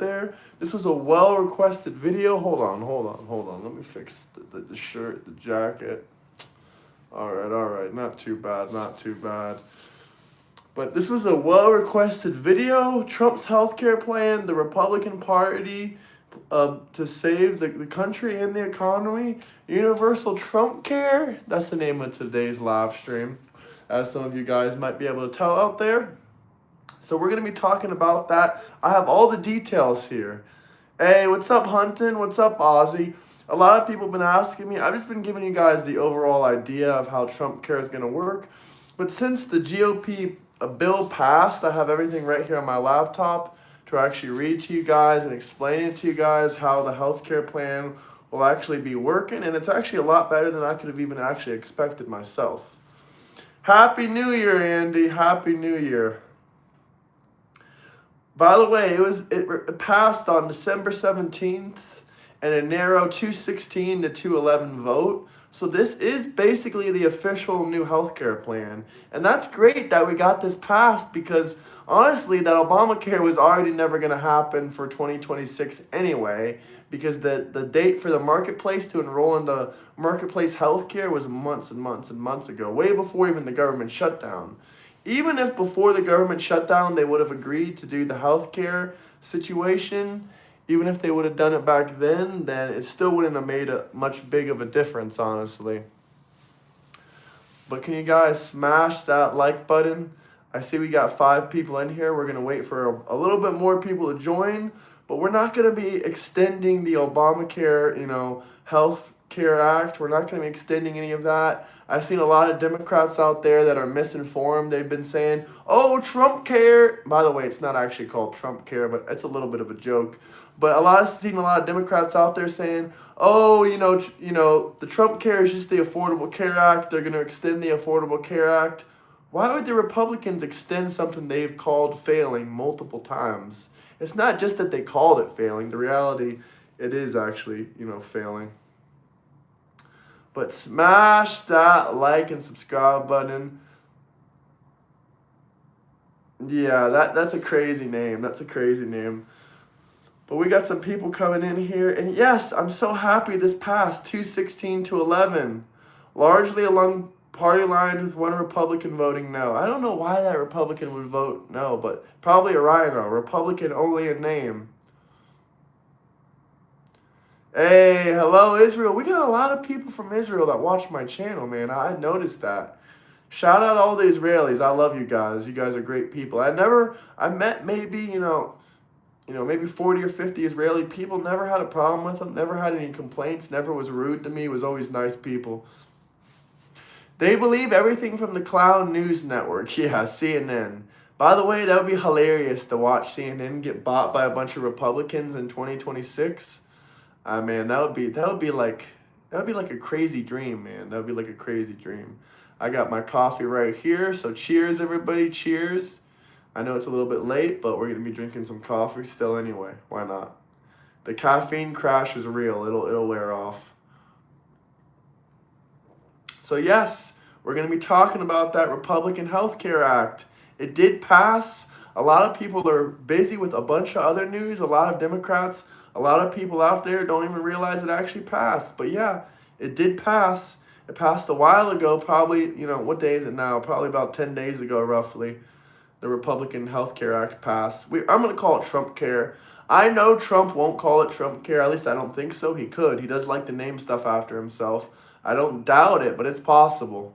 there. This was a well-requested video. Hold on. Let me fix the shirt, the jacket. All right. Not too bad. But this was a well-requested video. Trump's healthcare plan, the Republican Party to save the country and the economy. Universal Trump Care. That's the name of today's live stream, as some of you guys might be able to tell out there. So we're going to be talking about that. I have all the details here. Hey, what's up, Huntin? What's up, Ozzy? A lot of people have been asking me. I've just been giving you guys the overall idea of how Trump Care is going to work. But since the GOP bill passed, I have everything right here on my laptop to actually read to you guys and explain it to you guys how the healthcare plan will actually be working. And it's actually a lot better than I could have even actually expected myself. Happy New Year, Andy. Happy New Year. By the way, it passed on December 17th and a narrow 216 to 211 vote. So this is basically the official new healthcare plan. And that's great that we got this passed, because honestly, that Obamacare was already never going to happen for 2026 anyway, because the date for the marketplace to enroll into marketplace healthcare was months and months ago, way before even the government shutdown. Even if before the government shutdown they would have agreed to do the healthcare situation, even if they would have done it back then it still wouldn't have made a much big of a difference, honestly. But can you guys smash that like button? I see we got 5 people in here. We're going to wait for a little bit more people to join, but we're not going to be extending the Obamacare, Health Care Act. We're not going to be extending any of that. I've seen a lot of Democrats out there that are misinformed. They've been saying, oh, Trump Care. By the way, it's not actually called Trump Care, but it's a little bit of a joke. But I've seen a lot of Democrats out there saying, oh, the Trump Care is just the Affordable Care Act. They're going to extend the Affordable Care Act. Why would the Republicans extend something they've called failing multiple times? It's not just that they called it failing. The reality, it is actually, failing. But smash that like and subscribe button. Yeah, that's a crazy name. But we got some people coming in here. And yes, I'm so happy this passed, 216 to 11. Largely along party lines with one Republican voting no. I don't know why that Republican would vote no, but probably a rhino. Republican only in name. Hey, hello, Israel. We got a lot of people from Israel that watch my channel, man. I noticed that. Shout out all the Israelis. I love you guys. You guys are great people. I met maybe, maybe 40 or 50 Israeli people. Never had a problem with them. Never had any complaints. Never was rude to me. Was always nice people. They believe everything from the Clown News Network. Yeah, CNN. By the way, that would be hilarious to watch CNN get bought by a bunch of Republicans in 2026. Man, that would be like a crazy dream, man. That would be like a crazy dream. I got my coffee right here, so cheers, everybody, cheers. I know it's a little bit late, but we're gonna be drinking some coffee still anyway. Why not? The caffeine crash is real. It'll wear off. So yes, we're gonna be talking about that Republican Health Care Act. It did pass. A lot of people are busy with a bunch of other news. A lot of Democrats. A lot of people out there don't even realize it actually passed. But yeah, it did pass. It passed a while ago, probably, what day is it now? Probably about 10 days ago, roughly. The Republican Health Care Act passed. I'm going to call it Trump Care. I know Trump won't call it Trump Care. At least I don't think so. He could. He does like to name stuff after himself. I don't doubt it, but it's possible.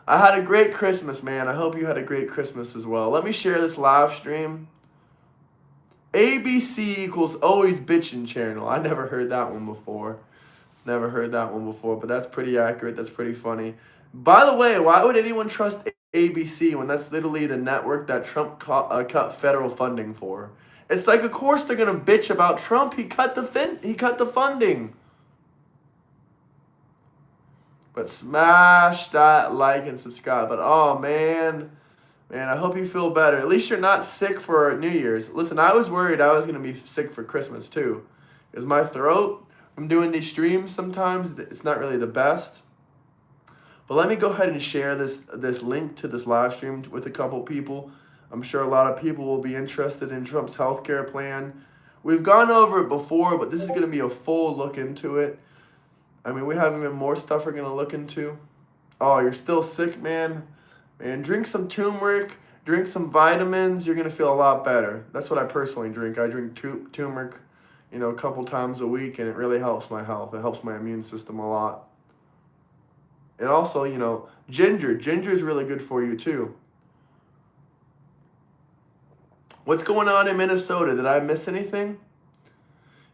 I had a great Christmas, man. I hope you had a great Christmas as well. Let me share this live stream. ABC equals always bitchin' channel. I never heard that one before. But that's pretty accurate. That's pretty funny. By the way, why would anyone trust ABC when that's literally the network that Trump cut federal funding for? It's like, of course they're gonna bitch about Trump. He cut the funding. But smash that like and subscribe. But oh man, I hope you feel better. At least you're not sick for New Year's. Listen, I was worried I was going to be sick for Christmas too. Because my throat, I'm doing these streams sometimes, it's not really the best. But let me go ahead and share this link to this live stream with a couple people. I'm sure a lot of people will be interested in Trump's healthcare plan. We've gone over it before, but this is going to be a full look into it. I mean, we have even more stuff we're going to look into. Oh, you're still sick, man? Man, drink some turmeric, drink some vitamins. You're going to feel a lot better. That's what I personally drink. I drink turmeric, a couple times a week, and it really helps my health. It helps my immune system a lot. And also, ginger. Ginger is really good for you, too. What's going on in Minnesota? Did I miss anything?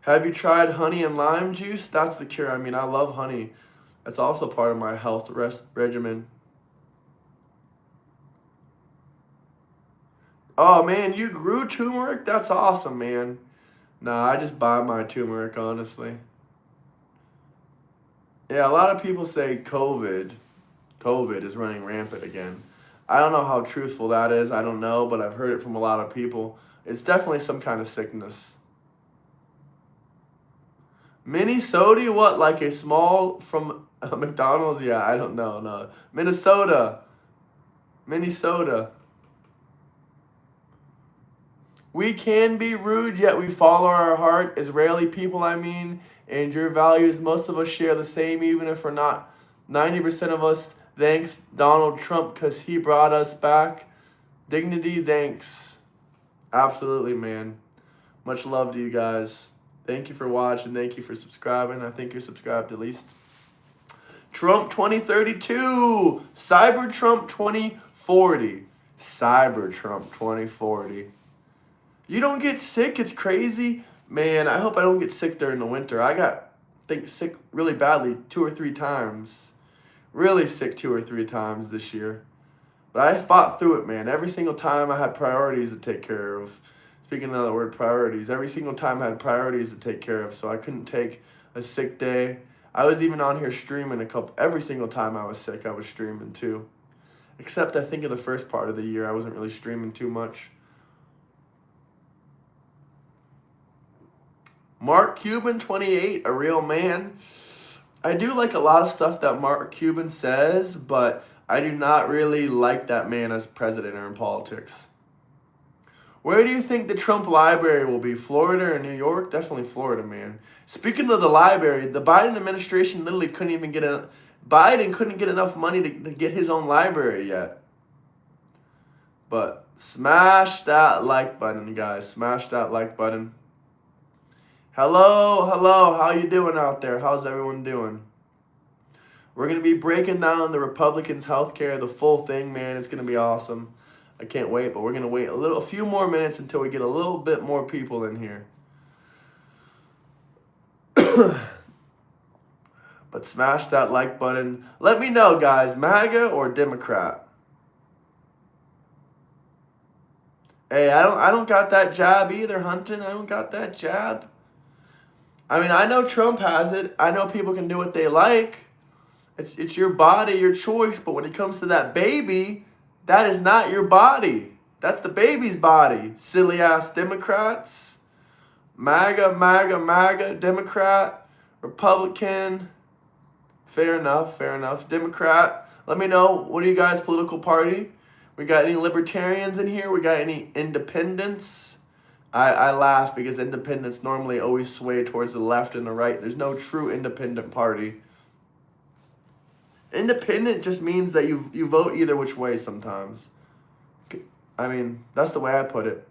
Have you tried honey and lime juice? That's the cure. I mean, I love honey. That's also part of my health regimen. Oh, man, you grew turmeric? That's awesome, man. Nah, I just buy my turmeric, honestly. Yeah, a lot of people say COVID is running rampant again. I don't know how truthful that is. I don't know, but I've heard it from a lot of people. It's definitely some kind of sickness. Mini soda? What, like a small from McDonald's? Yeah, I don't know. No. Minnesota. We can be rude, yet we follow our heart. Israeli people, and your values. Most of us share the same, even if we're not 90% of us. Thanks, Donald Trump, because he brought us back. Dignity, thanks. Absolutely, man. Much love to you guys. Thank you for watching. Thank you for subscribing. I think you're subscribed at least. Trump 2032. Cyber Trump 2040. Cyber Trump 2040. You don't get sick? It's crazy. Man, I hope I don't get sick during the winter. I got sick really badly 2 or 3 times. Really sick 2 or 3 times this year. But I fought through it, man. Every single time I had priorities to take care of. Speaking of the word priorities, every single time I had priorities to take care of, so I couldn't take a sick day. I was even on here streaming every single time I was sick, I was streaming too. Except I think in the first part of the year, I wasn't really streaming too much. Mark Cuban, 28, a real man. I do like a lot of stuff that Mark Cuban says, but I do not really like that man as president or in politics. Where do you think the Trump library will be? Florida or New York? Definitely Florida, man. Speaking of the library, the Biden administration literally couldn't even get Biden couldn't get enough money to get his own library yet. But smash that like button, guys. Smash that like button. Hello. How you doing out there? How's everyone doing? We're going to be breaking down the Republicans' healthcare, the full thing, man. It's going to be awesome. I can't wait, but we're going to wait a few more minutes until we get a little bit more people in here. But smash that like button. Let me know, guys, MAGA or Democrat? Hey, I don't got that jab either, Hunton. I don't got that jab. I mean, I know Trump has it. I know people can do what they like. It's your body, your choice. But when it comes to that baby, that is not your body. That's the baby's body. Silly ass Democrats. MAGA, Democrat, Republican. Fair enough. Democrat. Let me know, what are you guys' political party? We got any libertarians in here? We got any independents? I laugh because independents normally always sway towards the left and the right. There's no true independent party. Independent just means that you vote either which way sometimes. I mean, that's the way I put it.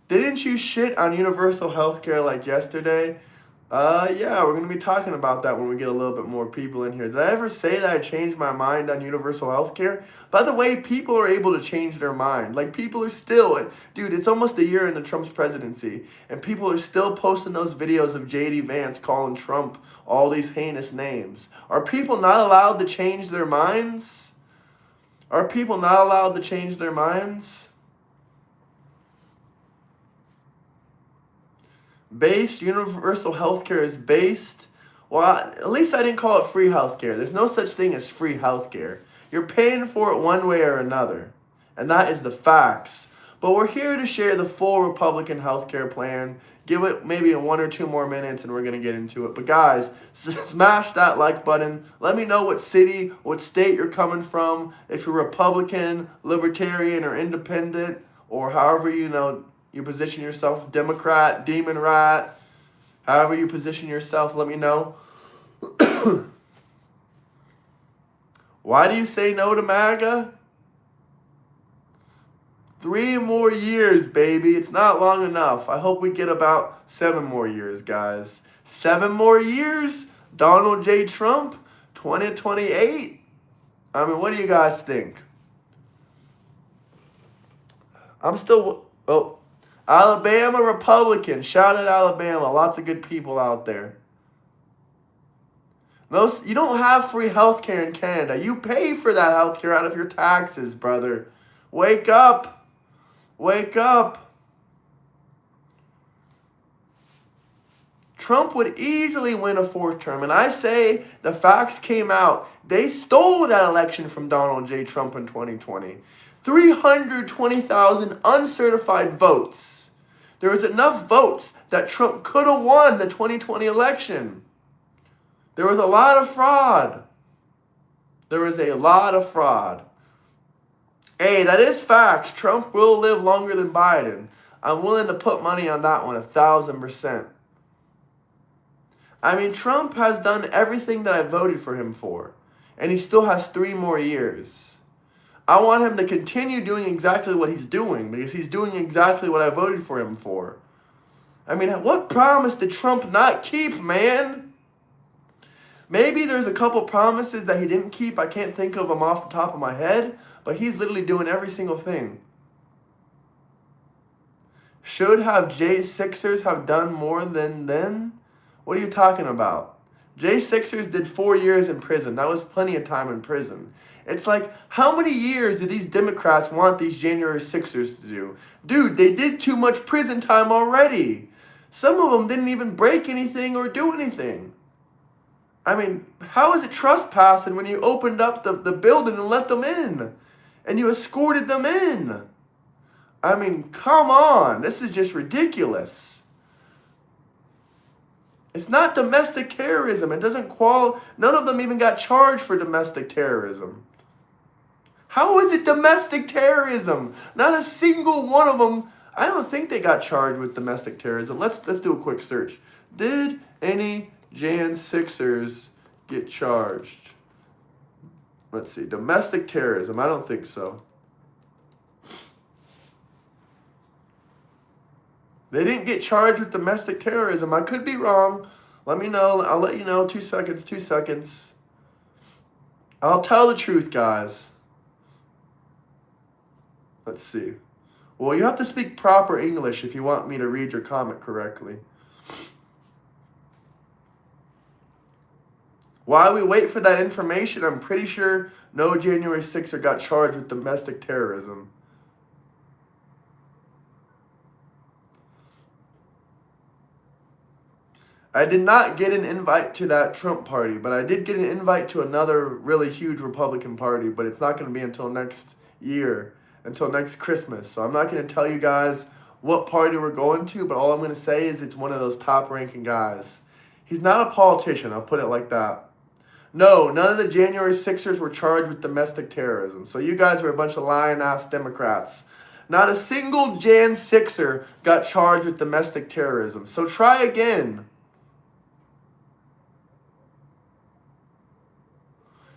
Didn't you shit on universal healthcare like yesterday? Yeah, we're going to be talking about that when we get a little bit more people in here. Did I ever say that I changed my mind on universal healthcare? By the way, people are able to change their mind. Like, people are still, dude, it's almost a year into Trump's presidency, and people are still posting those videos of J.D. Vance calling Trump all these heinous names. Are people not allowed to change their minds? Are people not allowed to change their minds? Based, universal healthcare is based. Well, at least I didn't call it free healthcare. There's no such thing as free healthcare. You're paying for it one way or another. And that is the facts. But we're here to share the full Republican healthcare plan. Give it maybe 1 or 2 more minutes and we're going to get into it. But guys, smash that like button. Let me know what city, what state you're coming from. If you're Republican, Libertarian, or Independent, or however you position yourself, Democrat, Demon Rat, however you position yourself, let me know. Why do you say no to MAGA? 3 more years, baby. It's not long enough. I hope we get about 7 more years, guys. 7 more years? Donald J. Trump? 2028? I mean, what do you guys think? Alabama Republican. Shout out Alabama. Lots of good people out there. You don't have free healthcare in Canada. You pay for that healthcare out of your taxes, brother. Wake up. Wake up. Trump would easily win a 4th term. And I say the facts came out. They stole that election from Donald J. Trump in 2020. 320,000 uncertified votes. There was enough votes that Trump could have won the 2020 election. There was a lot of fraud. There was a lot of fraud. Hey, that is facts. Trump will live longer than Biden. I'm willing to put money on that one, 1,000%. I mean, Trump has done everything that I voted for him for, and he still has 3 more years. I want him to continue doing exactly what he's doing, because he's doing exactly what I voted for him for. I mean, what promise did Trump not keep, man? Maybe there's a couple promises that he didn't keep. I can't think of them off the top of my head. But he's literally doing every single thing. Should have J6ers have done more than then? What are you talking about? J6ers did 4 years in prison. That was plenty of time in prison. It's like, how many years do these Democrats want these January 6ers to do? Dude, they did too much prison time already. Some of them didn't even break anything or do anything. I mean, how is it trespassing when you opened up the building and let them in? And you escorted them in? I mean, come on. This is just ridiculous. It's not domestic terrorism. It doesn't none of them even got charged for domestic terrorism. How is it domestic terrorism? Not a single one of them. I don't think they got charged with domestic terrorism. Let's do a quick search. Did any Jan 6ers get charged? Let's see. Domestic terrorism. I don't think so. They didn't get charged with domestic terrorism. I could be wrong. Let me know. I'll let you know. 2 seconds. 2 seconds. I'll tell the truth, guys. Let's see. Well, you have to speak proper English if you want me to read your comment correctly. While we wait for that information, I'm pretty sure no January 6er got charged with domestic terrorism. I did not get an invite to that Trump party, but I did get an invite to another really huge Republican party, but it's not going to be until next year, until next Christmas. So I'm not going to tell you guys what party we're going to, but all I'm going to say is it's one of those top-ranking guys. He's not a politician, I'll put it like that. No, none of the January 6ers were charged with domestic terrorism. So you guys are a bunch of lying-ass Democrats. Not a single Jan 6er got charged with domestic terrorism. So try again.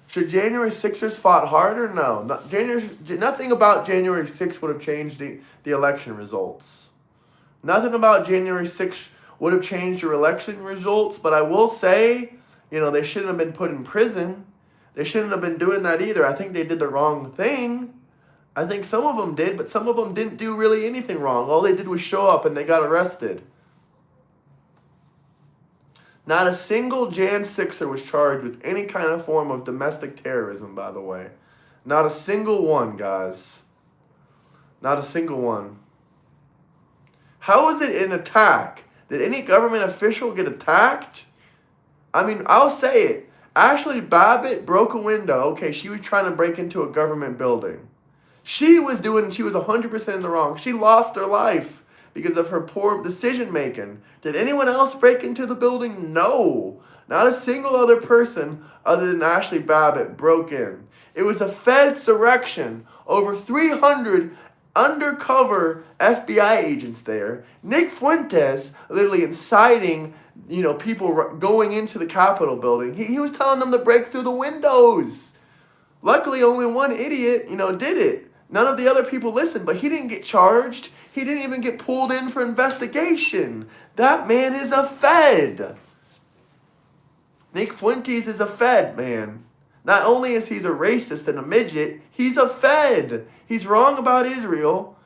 Should January 6ers fought harder? No. Nothing about January 6th would have changed the election results. Nothing about January 6th would have changed your election results, but I will say, they shouldn't have been put in prison. They shouldn't have been doing that either. I think they did the wrong thing. I think some of them did, but some of them didn't do really anything wrong. All they did was show up and they got arrested. Not a single Jan 6er was charged with any kind of form of domestic terrorism, by the way. Not a single one, guys. Not a single one. How is it an attack? Did any government official get attacked? I mean, I'll say it. Ashley Babbitt broke a window. Okay, she was trying to break into a government building. She was 100% in the wrong. She lost her life because of her poor decision making. Did anyone else break into the building? No. Not a single other person other than Ashley Babbitt broke in. It was a Fedsurrection. Over 300 undercover FBI agents there. Nick Fuentes literally inciting, people going into the Capitol building. He was telling them to break through the windows. Luckily, only one idiot, did it. None of the other people listened, but he didn't get charged. He didn't even get pulled in for investigation. That man is a Fed. Nick Fuentes is a Fed, man. Not only is he a racist and a midget, he's a Fed. He's wrong about Israel.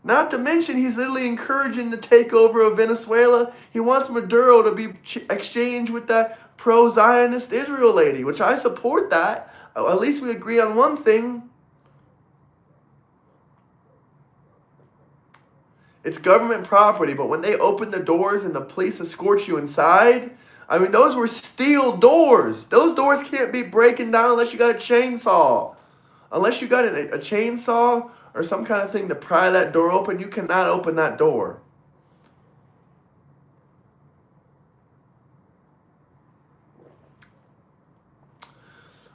Not to mention, he's literally encouraging the takeover of Venezuela. He wants Maduro to be exchanged with that pro-Zionist Israel lady, which I support that. At least we agree on one thing. It's government property, but when they open the doors and the police escort you inside, those were steel doors. Those doors can't be breaking down unless you got a chainsaw. Unless you got a chainsaw or some kind of thing to pry that door open, you cannot open that door.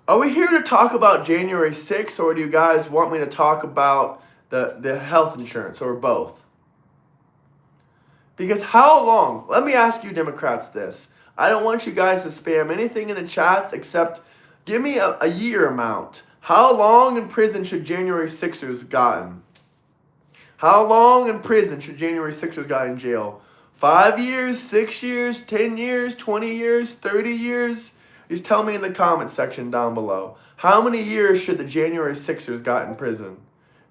Are we here to talk about January 6th, or do you guys want me to talk about the health insurance, or both? Because how long? Let me ask you Democrats this. I don't want you guys to spam anything in the chats except give me a year amount. How long in prison should January 6ers gotten? How long in prison should January 6ers got in jail? 5 years, 6 years, 10 years, 20 years, 30 years? Just tell me in the comments section down below. How many years should the January 6ers got in prison?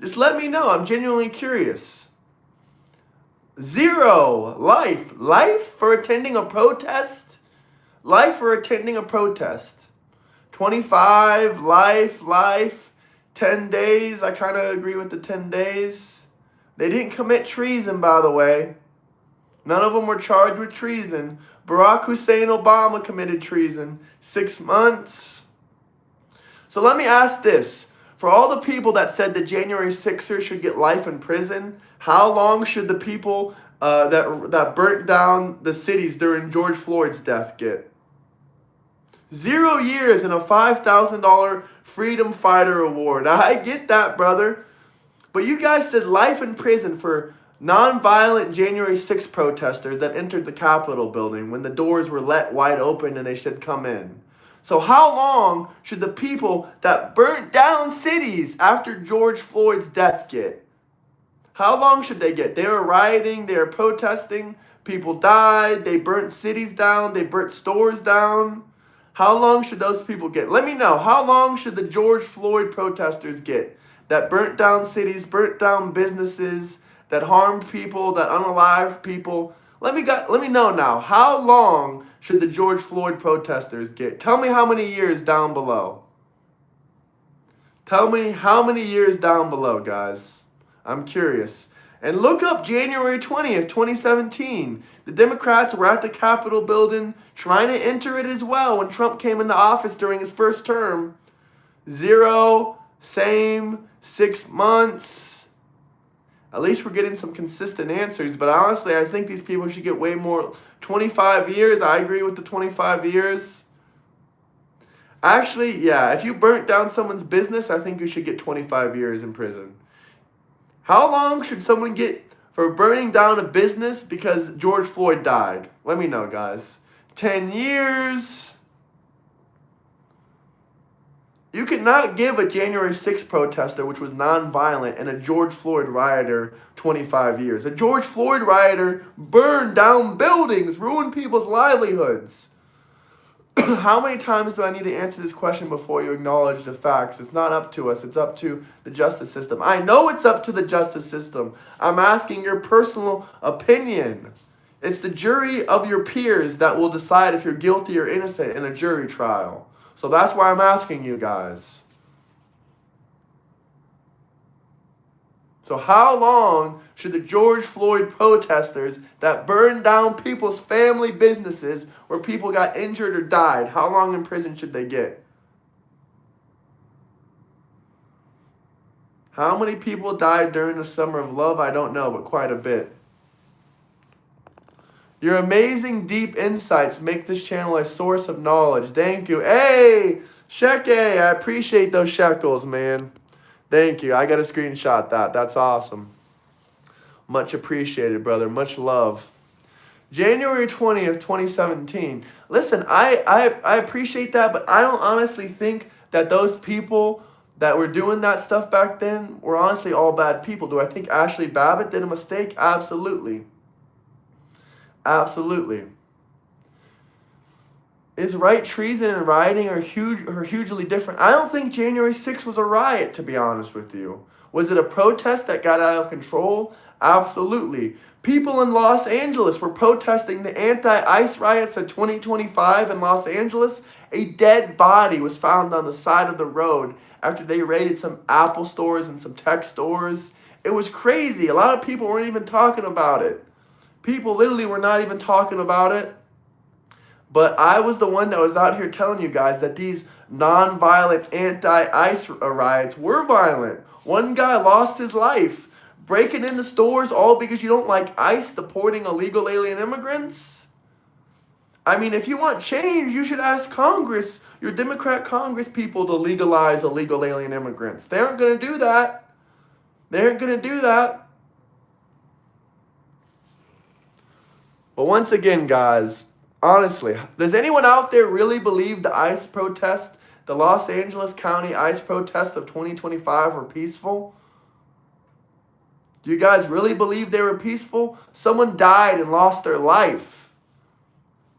Just let me know. I'm genuinely curious. 0. Life. Life for attending a protest? Life for attending a protest. 25, life, 10 days. I kind of agree with the 10 days. They didn't commit treason, by the way. None of them were charged with treason. Barack Hussein Obama committed treason. 6 months. So let me ask this. For all the people that said the January 6ers should get life in prison, how long should the people that burnt down the cities during George Floyd's death get? 0 years and a $5,000 Freedom Fighter Award. I get that, brother. But you guys said life in prison for nonviolent January 6th protesters that entered the Capitol building when the doors were let wide open and they should come in. So how long should the people that burnt down cities after George Floyd's death get? How long should they get? They were rioting, they were protesting, people died, they burnt cities down, they burnt stores down. How long should those people get? Let me know. How long should the George Floyd protesters get that burnt down cities, burnt down businesses, that harmed people, that unalived people? Let me know now. How long should the George Floyd protesters get? Tell me how many years down below. Tell me how many years down below, guys. I'm curious. And look up January 20th, 2017. The Democrats were at the Capitol building trying to enter it as well when Trump came into office during his first term. 0, same, 6 months. At least we're getting some consistent answers. But honestly, I think these people should get way more. 25 years, I agree with the 25 years. Actually, yeah, if you burnt down someone's business, I think you should get 25 years in prison. How long should someone get for burning down a business because George Floyd died? Let me know, guys. 10 years. You cannot give a January 6th protester, which was nonviolent, and a George Floyd rioter 25 years. A George Floyd rioter burned down buildings, ruined people's livelihoods. How many times do I need to answer this question before you acknowledge the facts? It's not up to us. It's up to the justice system. I know it's up to the justice system. I'm asking your personal opinion. It's the jury of your peers that will decide if you're guilty or innocent in a jury trial. So that's why I'm asking you guys. So how long should the George Floyd protesters that burned down people's family businesses where people got injured or died, how long in prison should they get? How many people died during the summer of love? I don't know, but quite a bit. Your amazing deep insights make this channel a source of knowledge. Thank you. Hey, Sheke, I appreciate those shekels, man. Thank you. I got to screenshot that. That's awesome. Much appreciated, brother. Much love. January 20th, 2017. Listen, I appreciate that, but I don't honestly think that those people that were doing that stuff back then were honestly all bad people. Do I think Ashley Babbitt did a mistake? Absolutely. Absolutely. Is right treason and rioting are hugely different? I don't think January 6th was a riot, to be honest with you. Was it a protest that got out of control? Absolutely. People in Los Angeles were protesting the anti-ICE riots of 2025 in Los Angeles. A dead body was found on the side of the road after they raided some Apple stores and some tech stores. It was crazy. A lot of people weren't even talking about it. People literally were not even talking about it. But I was the one that was out here telling you guys that these non-violent anti-ICE riots were violent. One guy lost his life breaking into stores all because you don't like ICE deporting illegal alien immigrants. I mean, if you want change, you should ask Congress, your Democrat Congress people, to legalize illegal alien immigrants. They aren't going to do that. They aren't going to do that. But once again, guys, honestly, does anyone out there really believe the ICE protest, the Los Angeles County ICE protest of 2025 were peaceful? Do you guys really believe they were peaceful? Someone died and lost their life.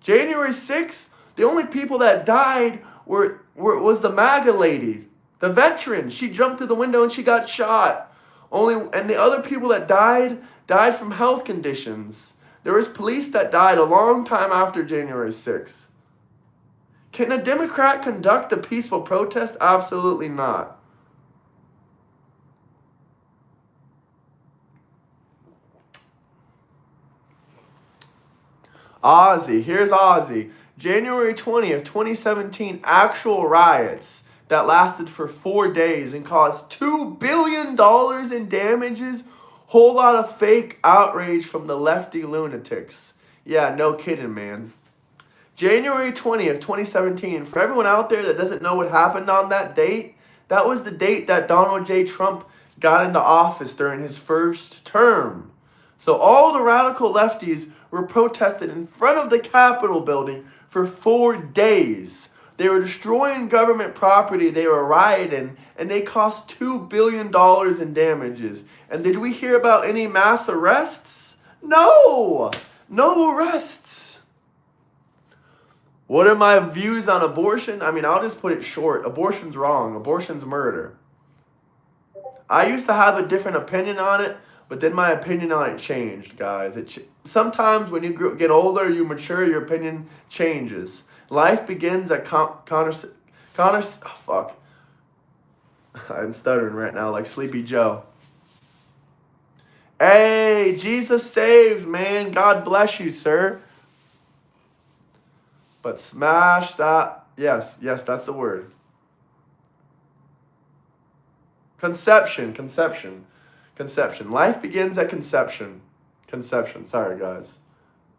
January 6th, the only people that died was the MAGA lady, the veteran. She jumped through the window and she got shot. And the other people that died from health conditions. There was police that died a long time after January 6th. Can a Democrat conduct a peaceful protest? Absolutely not. Ozzy, here's Ozzy. January 20th, 2017, actual riots that lasted for 4 days and caused $2 billion in damages. Whole lot of fake outrage from the lefty lunatics. Yeah, no kidding, man. January 20th, 2017, for everyone out there that doesn't know what happened on that date, that was the date that Donald J. Trump got into office during his first term. So all the radical lefties were protested in front of the Capitol building for 4 days. They were destroying government property, they were rioting, and they cost $2 billion in damages. And did we hear about any mass arrests? No! No arrests. What are my views on abortion? I mean, I'll just put it short. Abortion's wrong. Abortion's murder. I used to have a different opinion on it, but then my opinion on it changed, guys. Sometimes when you get older, you mature, your opinion changes. Life begins at Connor's. Oh, fuck. I'm stuttering right now like Sleepy Joe. Hey, Jesus saves, man. God bless you, sir. But smash that. Yes, that's the word. Conception. Life begins at conception. Sorry, guys.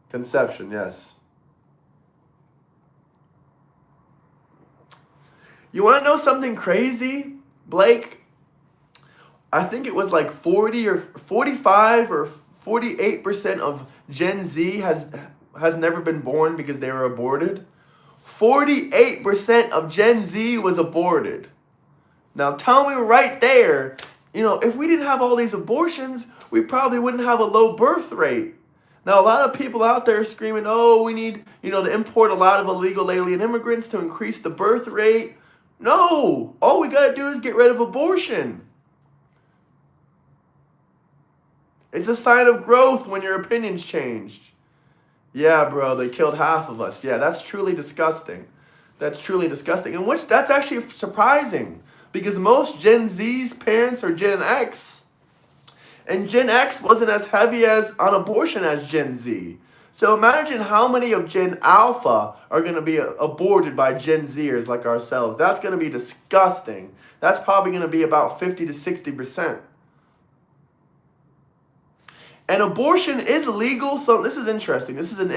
Conception, yes. You want to know something crazy, Blake? I think it was like 40 or 45 or 48% of Gen Z has never been born because they were aborted. 48% of Gen Z was aborted. Now tell me right there, if we didn't have all these abortions, we probably wouldn't have a low birth rate. Now a lot of people out there are screaming, oh, we need, to import a lot of illegal alien immigrants to increase the birth rate. No, all we got to do is get rid of abortion. It's a sign of growth when your opinions changed. Yeah, bro, they killed half of us. Yeah, that's truly disgusting. And that's actually surprising because most Gen Z's parents are Gen X. And Gen X wasn't as heavy on abortion as Gen Z. So imagine how many of Gen Alpha are going to be aborted by Gen Zers like ourselves. That's going to be disgusting. That's probably going to be about 50 to 60%. And abortion is legal. So this is interesting. This is an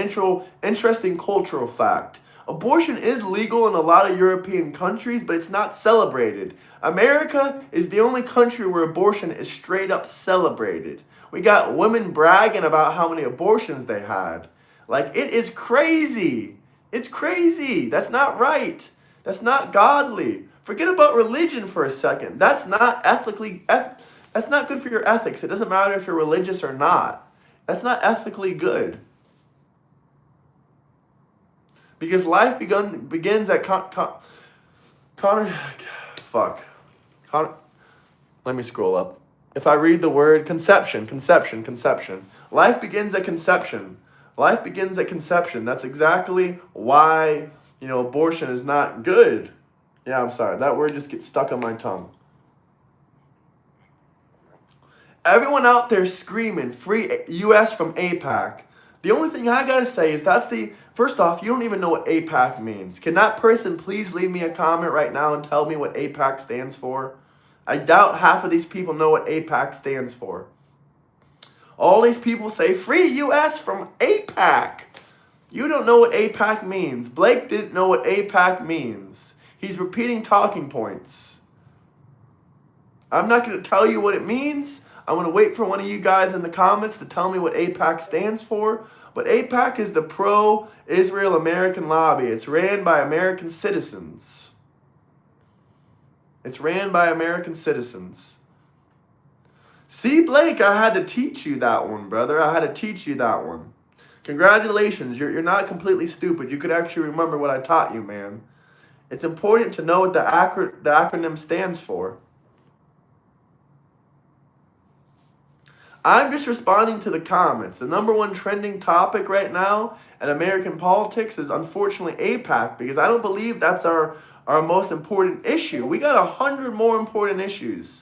interesting cultural fact. Abortion is legal in a lot of European countries, but it's not celebrated. America is the only country where abortion is straight up celebrated. We got women bragging about how many abortions they had. Like, it is crazy. It's crazy. That's not right. That's not godly. Forget about religion for a second. That's not that's not good for your ethics. It doesn't matter if you're religious or not. That's not ethically good. Because life begins at let me scroll up. If I read the word conception. Life begins at conception. Life begins at conception. That's exactly why, abortion is not good. Yeah, I'm sorry. That word just gets stuck on my tongue. Everyone out there screaming, free U.S. from AIPAC. The only thing I gotta say is first off, you don't even know what AIPAC means. Can that person please leave me a comment right now and tell me what AIPAC stands for? I doubt half of these people know what AIPAC stands for. All these people say, free U.S. from AIPAC. You don't know what AIPAC means. Blake didn't know what AIPAC means. He's repeating talking points. I'm not going to tell you what it means. I'm going to wait for one of you guys in the comments to tell me what AIPAC stands for. But AIPAC is the pro-Israel American lobby. It's ran by American citizens. It's ran by American citizens. See, Blake, I had to teach you that one, brother. I had to teach you that one. Congratulations. You're not completely stupid. You could actually remember what I taught you, man. It's important to know what the acronym stands for. I'm just responding to the comments. The number one trending topic right now in American politics is unfortunately AIPAC, because I don't believe that's our most important issue. We got 100 more important issues.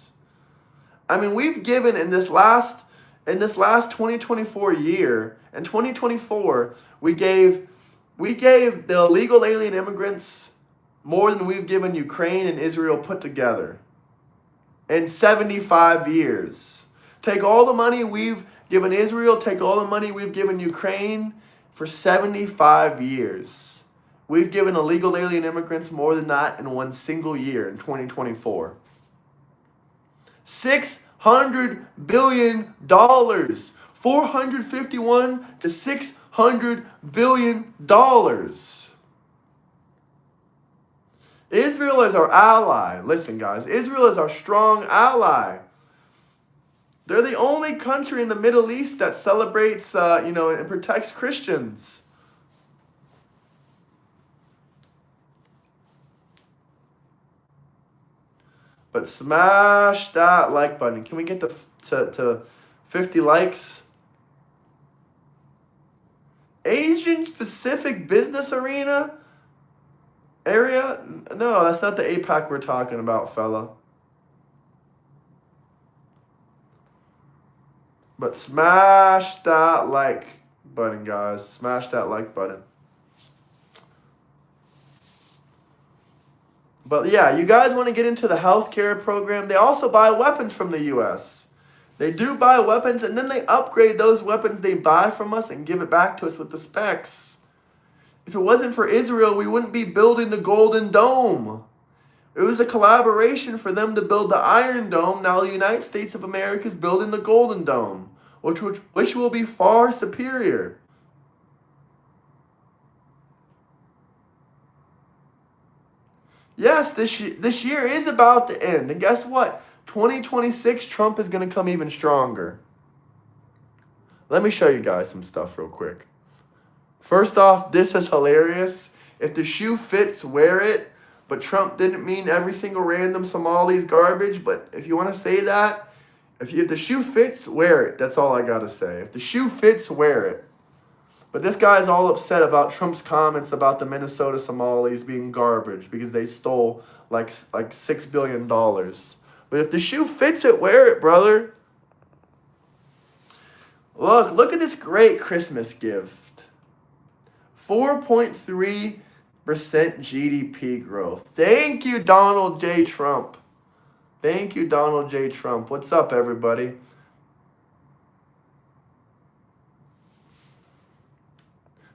I mean, we've given in this last 2024 year, in 2024, we gave the illegal alien immigrants more than we've given Ukraine and Israel put together in 75 years. Take all the money we've given Israel, take all the money we've given Ukraine for 75 years. We've given illegal alien immigrants more than that in one single year in 2024. $600 billion. 451 to $600 billion. Israel is our ally. Listen, guys, Israel is our strong ally. They're the only country in the Middle East that celebrates, and protects Christians. But smash that like button. Can we get to 50 likes? Asian Pacific Business Area? No, that's not the AIPAC we're talking about, fella. But smash that like button, guys. Smash that like button. But yeah, you guys want to get into the healthcare program. They also buy weapons from the U.S. They do buy weapons, and then they upgrade those weapons they buy from us and give it back to us with the specs. If it wasn't for Israel, we wouldn't be building the Golden Dome. It was a collaboration for them to build the Iron Dome. Now the United States of America is building the Golden Dome, which will be far superior. Yes, this year is about to end. And guess what? 2026, Trump is going to come even stronger. Let me show you guys some stuff real quick. First off, this is hilarious. If the shoe fits, wear it. But Trump didn't mean every single random Somali's garbage. But if you want to say that, if the shoe fits, wear it. That's all I got to say. If the shoe fits, wear it. But this guy's all upset about Trump's comments about the Minnesota Somalis being garbage because they stole like $6 billion. But if the shoe fits it, wear it, brother. Look at this great Christmas gift. 4.3% GDP growth. Thank you, Donald J. Trump. Thank you, Donald J. Trump. What's up, everybody?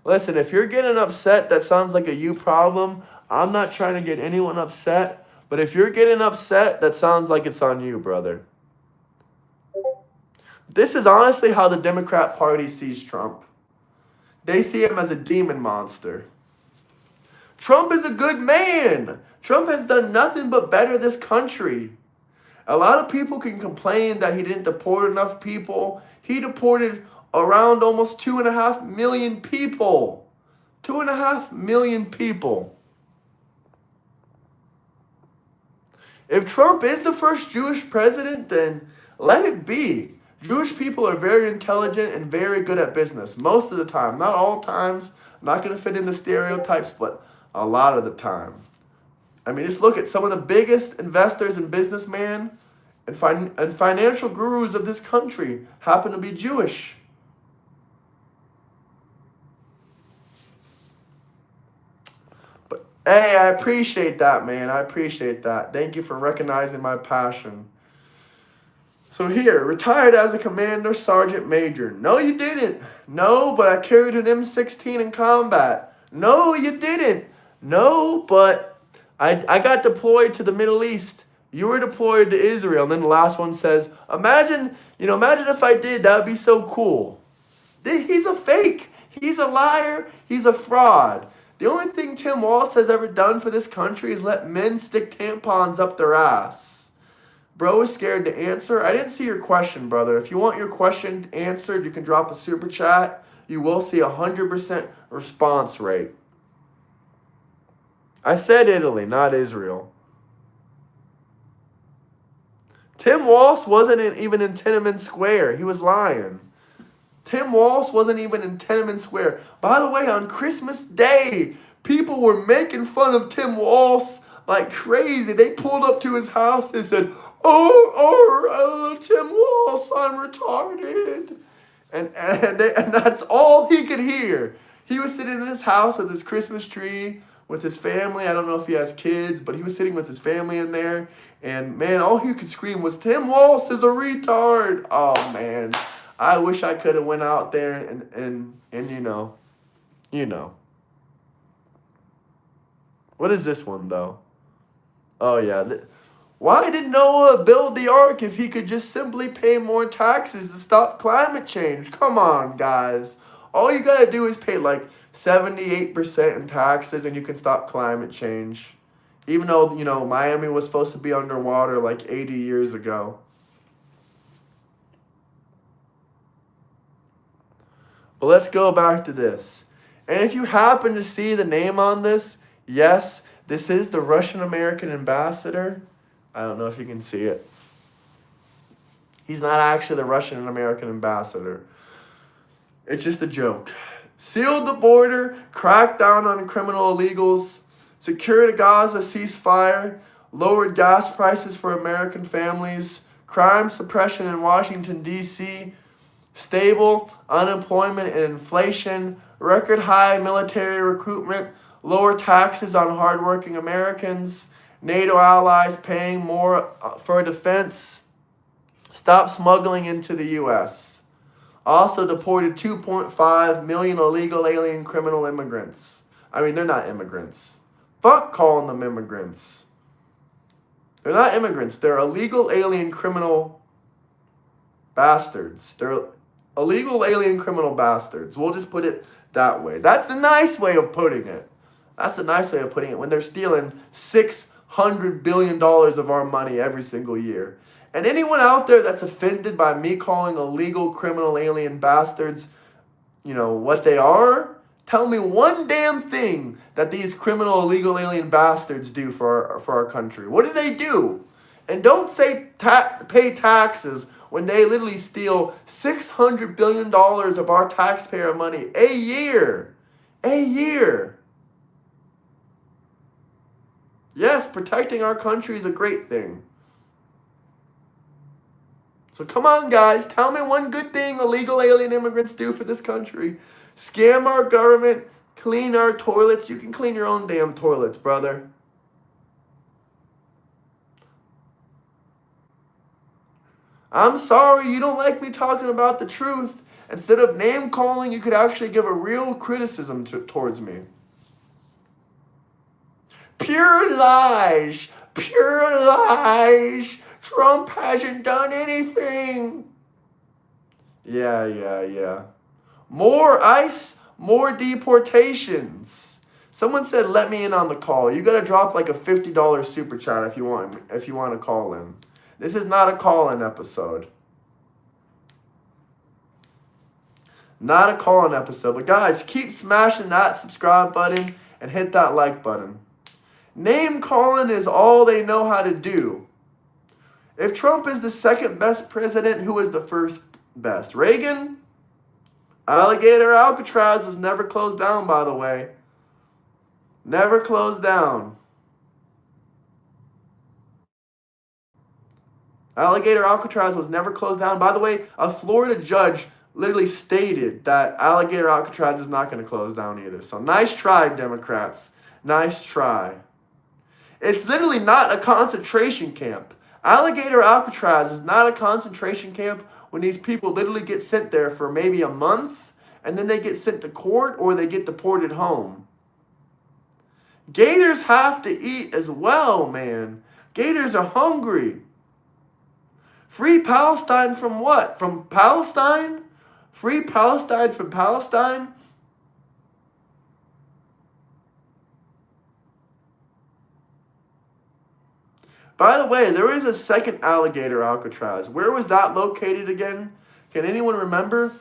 Listen, if you're getting upset, that sounds like a you problem. I'm not trying to get anyone upset. But if you're getting upset, that sounds like it's on you, brother. This is honestly how the Democrat Party sees Trump. They see him as a demon monster. Trump is a good man. Trump has done nothing but better this country. A lot of people can complain that he didn't deport enough people. He deported around almost 2.5 million people. 2.5 million people. If Trump is the first Jewish president, then let it be. Jewish people are very intelligent and very good at business. Most of the time. Not all times. I'm not going to fit in the stereotypes, but a lot of the time. I mean, just look at some of the biggest investors and businessmen and financial gurus of this country happen to be Jewish. But hey, I appreciate that, man. I appreciate that. Thank you for recognizing my passion. So here, retired as a commander, sergeant major. No, you didn't. No, but I carried an M16 in combat. No, you didn't. No, but I got deployed to the Middle East. You were deployed to Israel. And then the last one says, imagine if I did, that would be so cool. He's a fake. He's a liar. He's a fraud. The only thing Tim Walz has ever done for this country is let men stick tampons up their ass. Bro is scared to answer. I didn't see your question, brother. If you want your question answered, you can drop a super chat. You will see 100% response rate. I said Italy, not Israel. Tim Walz wasn't even in Tiananmen Square. He was lying. Tim Walz wasn't even in Tiananmen Square. By the way, on Christmas Day, people were making fun of Tim Walz like crazy. They pulled up to his house. They said, Tim Walz, I'm retarded. And that's all he could hear. He was sitting in his house with his Christmas tree, with his family. I don't know if he has kids, but he was sitting with his family in there. And, man, all he could scream was, Tim Walz is a retard. Oh, man. I wish I could have went out there and you know. What is this one, though? Oh, yeah. Why did Noah build the ark if he could just simply pay more taxes to stop climate change? Come on, guys. All you got to do is pay like 78% in taxes and you can stop climate change. Even though, Miami was supposed to be underwater like 80 years ago. But let's go back to this. And if you happen to see the name on this, yes, this is the Russian-American ambassador. I don't know if you can see it. He's not actually the Russian-American ambassador. It's just a joke. Sealed the border, cracked down on criminal illegals, secured a Gaza ceasefire, lowered gas prices for American families, crime suppression in Washington, D.C., stable unemployment and inflation, record high military recruitment, lower taxes on hardworking Americans, NATO allies paying more for defense, stop smuggling into the U.S. Also deported 2.5 million illegal alien criminal immigrants. I mean, they're not immigrants. Fuck calling them immigrants. They're not immigrants. They're illegal alien criminal bastards. They're illegal alien criminal bastards. We'll just put it that way. That's the nice way of putting it. That's the nice way of putting it when they're stealing $600 billion of our money every single year. And anyone out there that's offended by me calling illegal criminal alien bastards, what they are, tell me one damn thing that these criminal illegal alien bastards do for our country. What do they do? And don't say pay taxes when they literally steal $600 billion of our taxpayer money a year. A year. Yes, protecting our country is a great thing. So come on, guys. Tell me one good thing illegal alien immigrants do for this country. Scam our government, clean our toilets. You can clean your own damn toilets, brother. I'm sorry you don't like me talking about the truth. Instead of name calling, you could actually give a real criticism towards me. Pure lies. Pure lies. Trump hasn't done anything. Yeah. More ICE, more deportations. Someone said, let me in on the call. You got to drop like a $50 super chat if you want to call in. This is not a call-in episode. Not a call-in episode. But guys, keep smashing that subscribe button and hit that like button. Name calling is all they know how to do. If Trump is the second best president, who is the first best? Reagan? Alligator Alcatraz was never closed down, by the way. Never closed down. Alligator Alcatraz was never closed down. By the way, a Florida judge literally stated that Alligator Alcatraz is not going to close down either. So nice try, Democrats. Nice try. It's literally not a concentration camp. Alligator Alcatraz is not a concentration camp when these people literally get sent there for maybe a month and then they get sent to court or they get deported home. Gators have to eat as well, man. Gators are hungry. Free Palestine from what? From Palestine? Free Palestine from Palestine? By the way, there is a second Alligator Alcatraz. Where was that located again? Can anyone remember?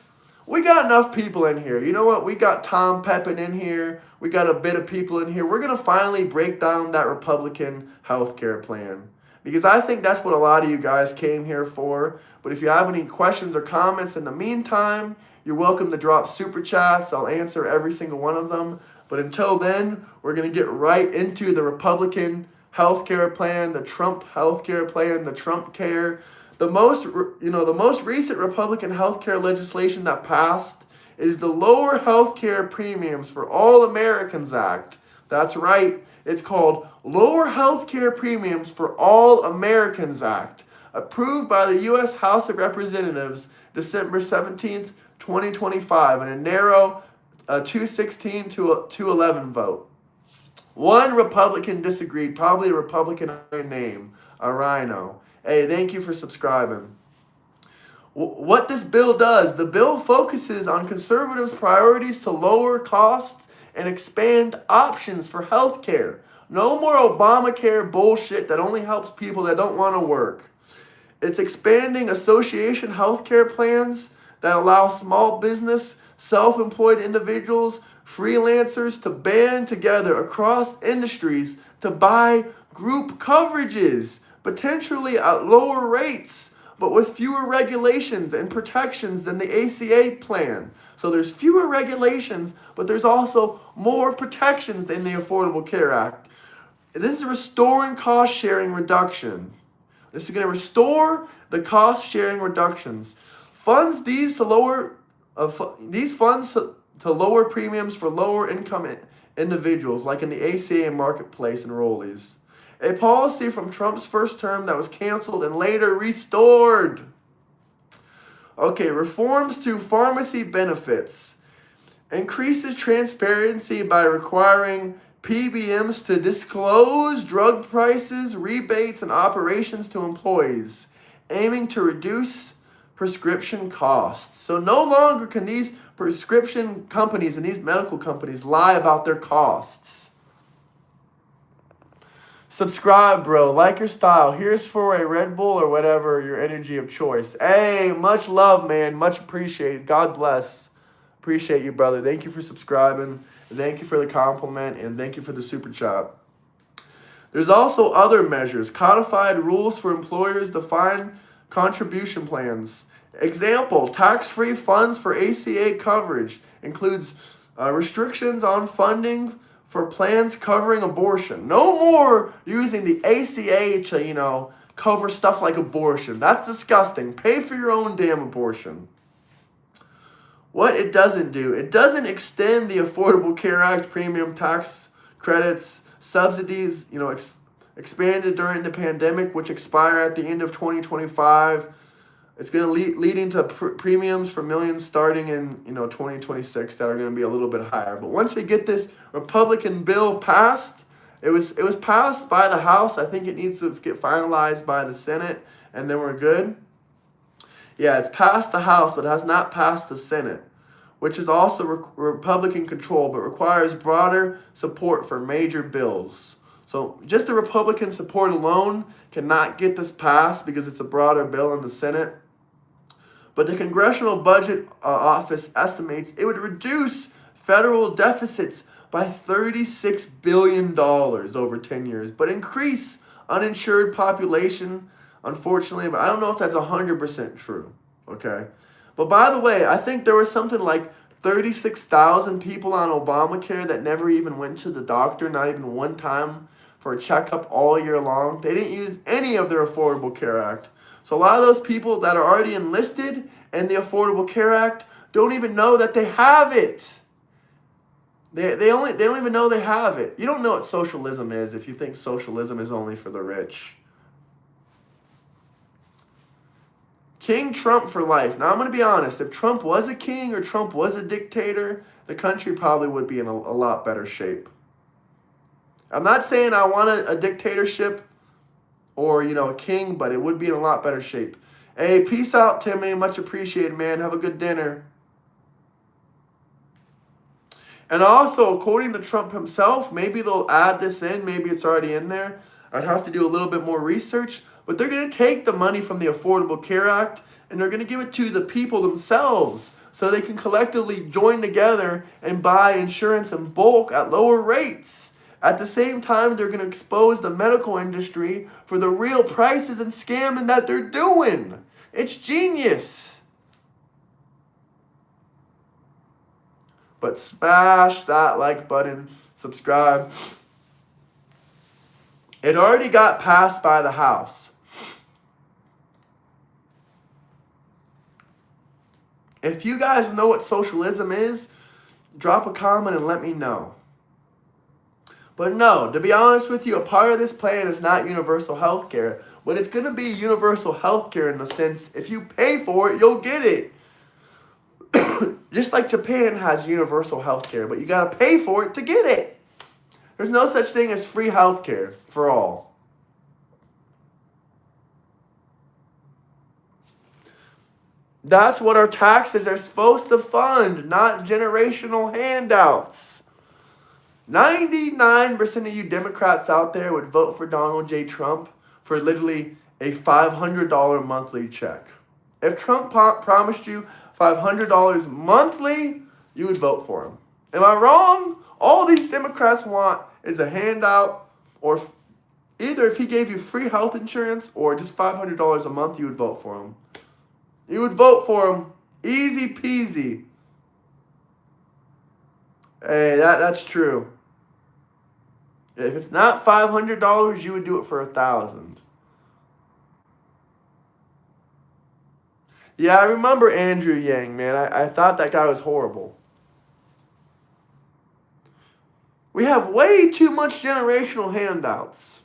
We got enough people in here. You know what? We got Tom Pepin in here. We got a bit of people in here. We're going to finally break down that Republican healthcare plan. Because I think that's what a lot of you guys came here for. But if you have any questions or comments in the meantime, you're welcome to drop super chats. I'll answer every single one of them. But until then, we're going to get right into the Republican healthcare plan, the Trump healthcare plan, the Trump care. The most recent Republican healthcare legislation that passed is the Lower Healthcare Premiums for All Americans Act. That's right. It's called Lower Healthcare Premiums for All Americans Act, approved by the U.S. House of Representatives December 17th, 2025, in a narrow 216 to 211 vote. One Republican disagreed, probably a Republican name, a rhino. Hey, thank you for subscribing. What this bill does, the bill focuses on conservatives' priorities to lower costs and expand options for health care. No more Obamacare bullshit that only helps people that don't want to work. It's expanding association healthcare plans that allow small business, self-employed individuals, freelancers to band together across industries to buy group coverages, potentially at lower rates, but with fewer regulations and protections than the ACA plan. So there's fewer regulations, but there's also more protections than the Affordable Care Act. This is restoring cost-sharing reduction. This is going to restore the cost-sharing reductions. Funds these to lower to lower premiums for lower income individuals, like in the ACA marketplace enrollees. A policy from Trump's first term that was canceled and later restored. Okay, reforms to pharmacy benefits. Increases transparency by requiring PBMs to disclose drug prices, rebates, and operations to employees, aiming to reduce prescription costs. So no longer can these prescription companies and these medical companies lie about their costs. Subscribe, bro. Like your style. Here's for a Red Bull or whatever your energy of choice. Hey, much love, man. Much appreciated. God bless. Appreciate you, brother. Thank you for subscribing. Thank you for the compliment. And thank you for the super chat. There's also other measures. Codified rules for employers, defined contribution plans. Example, tax-free funds for ACA coverage includes restrictions on funding for plans covering abortion. No more using the ACA to, cover stuff like abortion. That's disgusting. Pay for your own damn abortion. what it doesn't do, it doesn't extend the Affordable Care Act premium tax credits, subsidies, expanded during the pandemic, which expire at the end of 2025. It's going to lead into premiums for millions starting in 2026 that are going to be a little bit higher. But once we get this Republican bill passed, it was passed by the House. I think it needs to get finalized by the Senate, and then we're good. Yeah, it's passed the House, but has not passed the Senate, which is also Republican control, but requires broader support for major bills. So just the Republican support alone cannot get this passed because it's a broader bill in the Senate. But the Congressional Budget Office estimates it would reduce federal deficits by $36 billion over 10 years, but increase uninsured population, unfortunately. But I don't know if that's 100% true, okay? But by the way, I think there was something like 36,000 people on Obamacare that never even went to the doctor, not even one time for a checkup all year long. They didn't use any of their Affordable Care Act. So a lot of those people that are already enlisted in the Affordable Care Act don't even know that they have it. They don't even know they have it. You don't know what socialism is if you think socialism is only for the rich. King Trump for life. Now I'm going to be honest. If Trump was a king or Trump was a dictator, the country probably would be in a lot better shape. I'm not saying I want a dictatorship or, a king, but it would be in a lot better shape. Hey, peace out, Timmy. Much appreciated, man. Have a good dinner. And also, according to Trump himself, maybe they'll add this in. Maybe it's already in there. I'd have to do a little bit more research. But they're going to take the money from the Affordable Care Act and they're going to give it to the people themselves so they can collectively join together and buy insurance in bulk at lower rates. At the same time, they're going to expose the medical industry for the real prices and scamming that they're doing. It's genius. But smash that like button, subscribe. It already got passed by the House. If you guys know what socialism is, drop a comment and let me know. But no, to be honest with you, a part of this plan is not universal health care. But it's going to be universal health care in the sense, if you pay for it, you'll get it. Just like Japan has universal health care, but you got to pay for it to get it. There's no such thing as free health care for all. That's what our taxes are supposed to fund, not generational handouts. 99% of you Democrats out there would vote for Donald J. Trump for literally a $500 monthly check. If Trump promised you $500 monthly, you would vote for him. Am I wrong? All these Democrats want is a handout, or either if he gave you free health insurance or just $500 a month, you would vote for him. You would vote for him. Easy peasy. Hey, that's true. If it's not $500, you would do it for $1,000. Yeah, I remember Andrew Yang, man. I thought that guy was horrible. We have way too much generational handouts.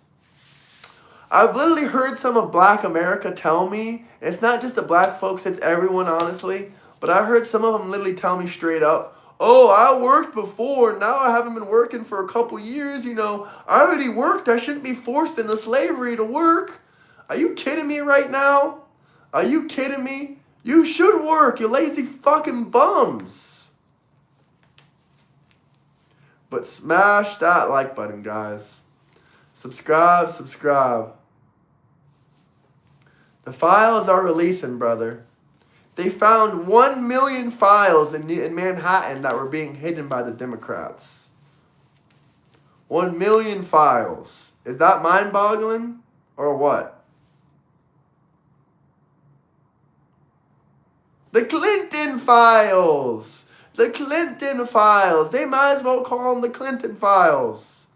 I've literally heard some of Black America tell me, it's not just the black folks, it's everyone, honestly, but I heard some of them literally tell me straight up, oh, I worked before, now I haven't been working for a couple years, I already worked, I shouldn't be forced into slavery to work. Are you kidding me right now? Are you kidding me? You should work, you lazy fucking bums. But smash that like button, guys. Subscribe. The files are releasing, brother. They found 1 million files in Manhattan that were being hidden by the Democrats. 1 million files. Is that mind-boggling or what? The Clinton files. The Clinton files. They might as well call them the Clinton files.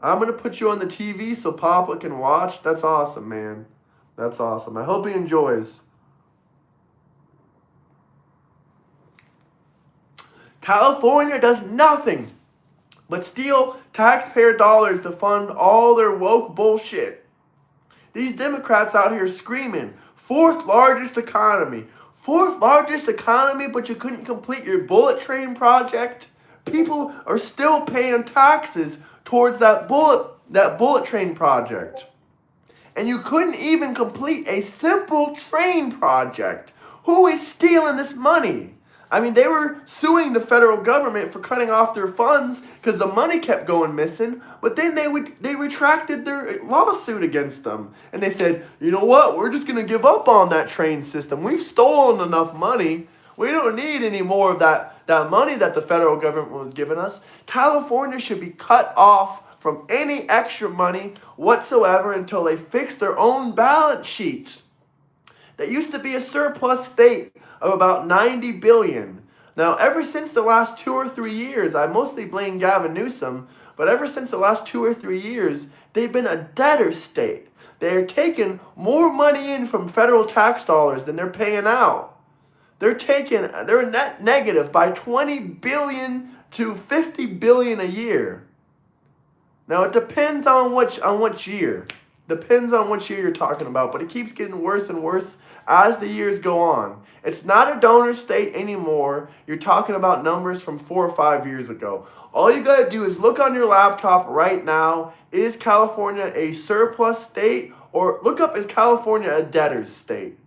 I'm going to put you on the TV so Papa can watch. That's awesome, man. That's awesome. I hope he enjoys. California does nothing but steal taxpayer dollars to fund all their woke bullshit. These Democrats out here screaming, fourth largest economy. Fourth largest economy, but you couldn't complete your bullet train project? People are still paying taxes towards that bullet train project. And you couldn't even complete a simple train project. Who is stealing this money? I mean, they were suing the federal government for cutting off their funds because the money kept going missing. But then they retracted their lawsuit against them. And they said, you know what? We're just going to give up on that train system. We've stolen enough money. We don't need any more of that money that the federal government was giving us. California should be cut off from any extra money whatsoever until they fix their own balance sheet. That used to be a surplus state of about $90 billion. Now, ever since the last 2 or 3 years, I mostly blame Gavin Newsom, but ever since the last 2 or 3 years, they've been a debtor state. They're taking more money in from federal tax dollars than they're paying out. They're net negative by $20 billion to $50 billion a year. Now, it depends on which year. Depends on which year you're talking about, but it keeps getting worse and worse as the years go on. It's not a donor state anymore. You're talking about numbers from 4 or 5 years ago. All you got to do is look on your laptop right now. Is California a surplus state? Or look up, is California a debtor's state?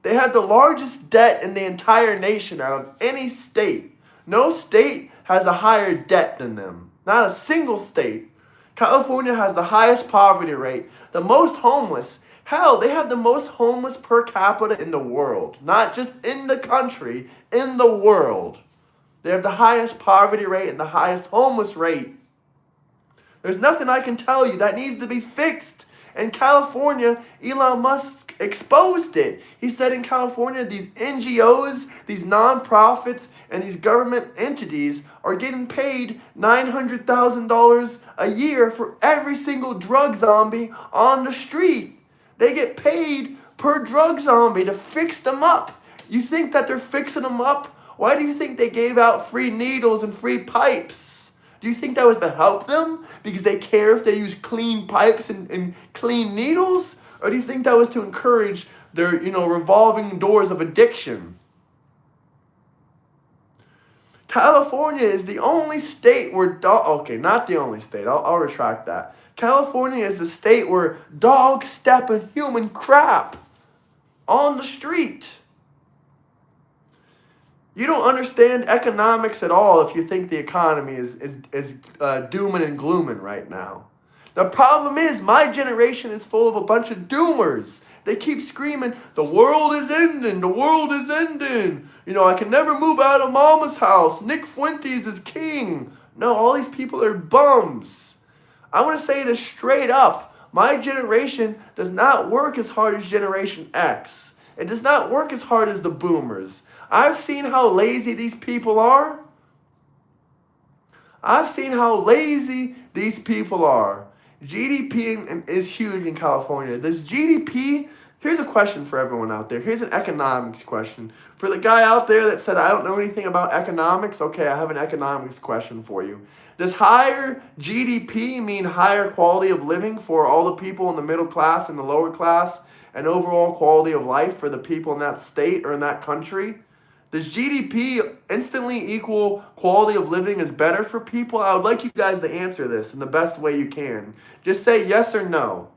They have the largest debt in the entire nation out of any state. No state has a higher debt than them. Not a single state. California has the highest poverty rate, the most homeless. Hell, they have the most homeless per capita in the world. Not just in the country, in the world. They have the highest poverty rate and the highest homeless rate. There's nothing I can tell you that needs to be fixed. In California, Elon Musk exposed it. He said in California, these NGOs, these nonprofits, and these government entities are getting paid $900,000 a year for every single drug zombie on the street. They get paid per drug zombie to fix them up. You think that they're fixing them up? Why do you think they gave out free needles and free pipes? Do you think that was to help them because they care if they use clean pipes and clean needles? Or do you think that was to encourage their, revolving doors of addiction? California is the only state where not the only state. I'll retract that. California is the state where dogs step in human crap on the street. You don't understand economics at all if you think the economy is dooming and glooming right now. The problem is my generation is full of a bunch of doomers. They keep screaming, the world is ending, the world is ending. I can never move out of mama's house. Nick Fuentes is king. No, all these people are bums. I want to say this straight up. My generation does not work as hard as Generation X. It does not work as hard as the boomers. I've seen how lazy these people are. I've seen how lazy these people are. GDP is huge in California. This GDP, here's a question for everyone out there. Here's an economics question. For the guy out there that said, I don't know anything about economics, okay, I have an economics question for you. Does higher GDP mean higher quality of living for all the people in the middle class and the lower class, and overall quality of life for the people in that state or in that country? Does GDP instantly equal quality of living is better for people? I would like you guys to answer this in the best way you can. Just say yes or no.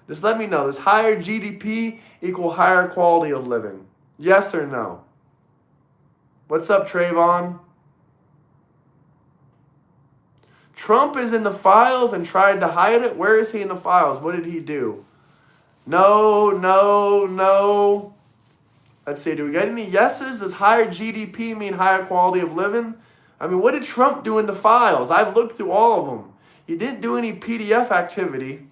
Just let me know. Does higher GDP equal higher quality of living? Yes or no? What's up, Trayvon? Trump is in the files and tried to hide it. Where is he in the files? What did he do? No, no, no. Let's see, do we get any yeses? Does higher GDP mean higher quality of living? I mean, what did Trump do in the files? I've looked through all of them. He didn't do any PDF activity.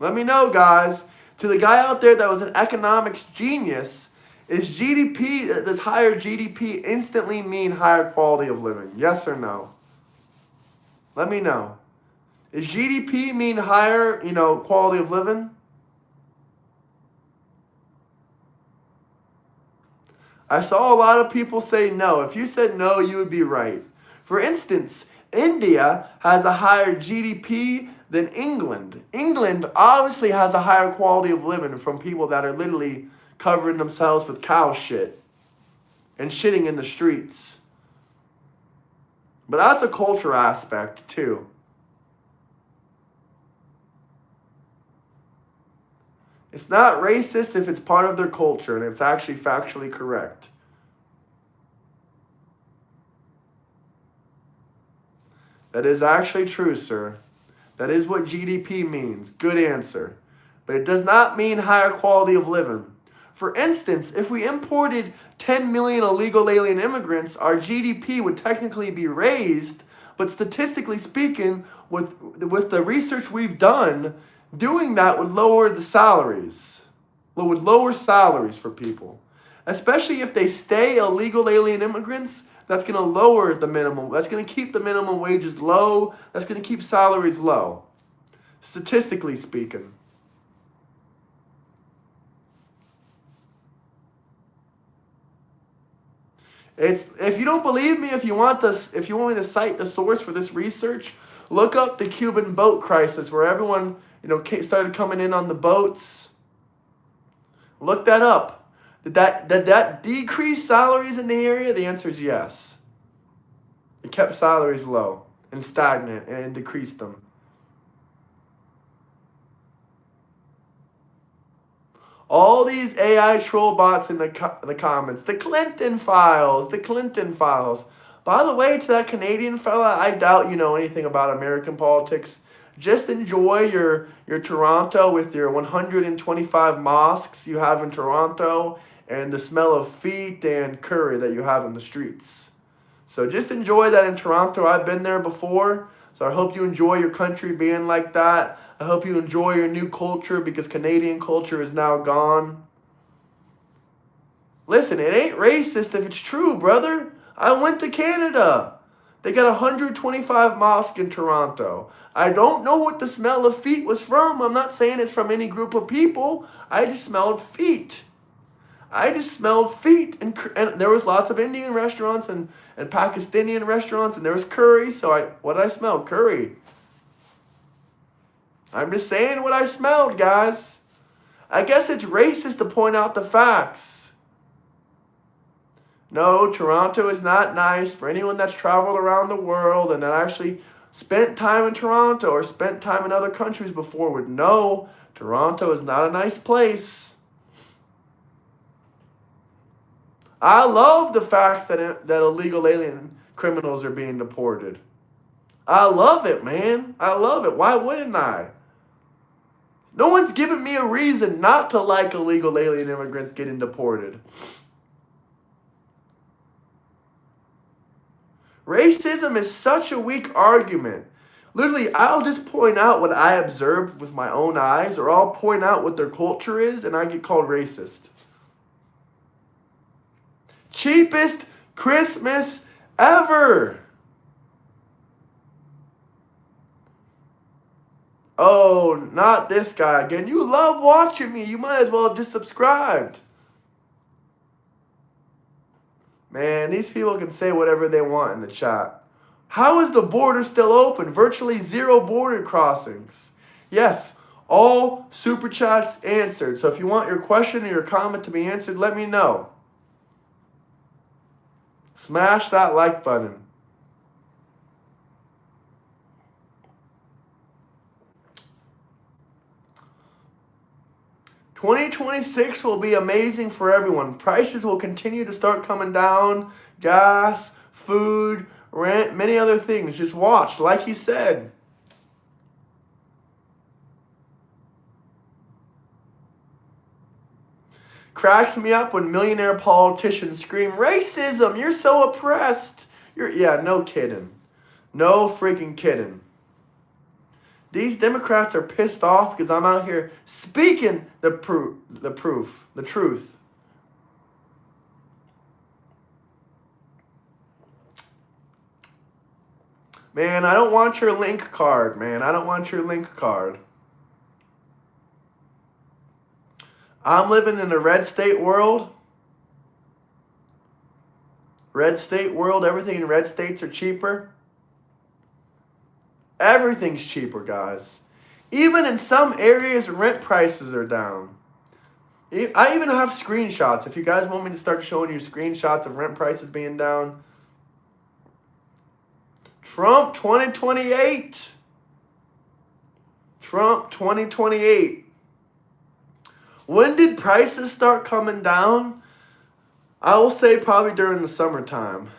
Let me know, guys. To the guy out there that was an economics genius, does higher GDP instantly mean higher quality of living? Yes or no? Let me know. Does GDP mean higher, quality of living? I saw a lot of people say no. If you said no, you would be right. For instance, India has a higher GDP than England. England obviously has a higher quality of living from people that are literally covering themselves with cow shit and shitting in the streets. But that's a culture aspect too. It's not racist if it's part of their culture and it's actually factually correct. That is actually true, sir. That is what GDP means. Good answer. But it does not mean higher quality of living. For instance, if we imported 10 million illegal alien immigrants, our GDP would technically be raised, but statistically speaking, with the research we've done, doing that would lower the salaries. Would lower salaries for people. Especially if they stay illegal alien immigrants, that's going to lower the minimum. That's going to keep the minimum wages low. That's going to keep salaries low. Statistically speaking. If you don't believe me, if you want me to cite the source for this research, look up the Cuban boat crisis where everyone, started coming in on the boats. Look that up. Did that decrease salaries in the area? The answer is yes. It kept salaries low and stagnant and decreased them. All these AI troll bots in the comments. The Clinton files. By the way, to that Canadian fella, I doubt you know anything about American politics. Just enjoy your Toronto with your 125 mosques you have in Toronto and the smell of feet and curry that you have in the streets. So just enjoy that in Toronto. I've been there before, so I hope you enjoy your country being like that. I hope you enjoy your new culture because Canadian culture is now gone. Listen, it ain't racist if it's true, brother. I went to Canada. They got 125 mosques in Toronto. I don't know what the smell of feet was from. I'm not saying it's from any group of people. I just smelled feet. And there was lots of Indian restaurants and Pakistani restaurants, and there was curry. So what did I smell? Curry. I'm just saying what I smelled, guys. I guess it's racist to point out the facts. No, Toronto is not nice. For anyone that's traveled around the world and that actually spent time in Toronto or spent time in other countries before would know Toronto is not a nice place. I love the fact that illegal alien criminals are being deported. I love it, man. I love it. Why wouldn't I? No one's given me a reason not to like illegal alien immigrants getting deported. Racism is such a weak argument. Literally, I'll just point out what I observed with my own eyes, or I'll point out what their culture is, and I get called racist. Cheapest Christmas ever. Oh, not this guy again. You love watching me. You might as well have just subscribed. Man, these people can say whatever they want in the chat. How is the border still open? Virtually zero border crossings. Yes, all super chats answered. So if you want your question or your comment to be answered, let me know. Smash that like button. $2026 will be amazing for everyone. Prices will continue to start coming down. Gas, food, rent, many other things. Just watch, like he said. Cracks me up when millionaire politicians scream, racism, you're so oppressed. Yeah, no kidding. No freaking kidding. These Democrats are pissed off because I'm out here speaking the truth. Man, I don't want your link card, man. I don't want your link card. I'm living in a red state world. Red state world, everything in red states are cheaper. Everything's cheaper, guys. Even in some areas, rent prices are down. I even have screenshots. If you guys want me to start showing you screenshots of rent prices being down. Trump 2028. Trump 2028. When did prices start coming down? I will say probably during the summertime.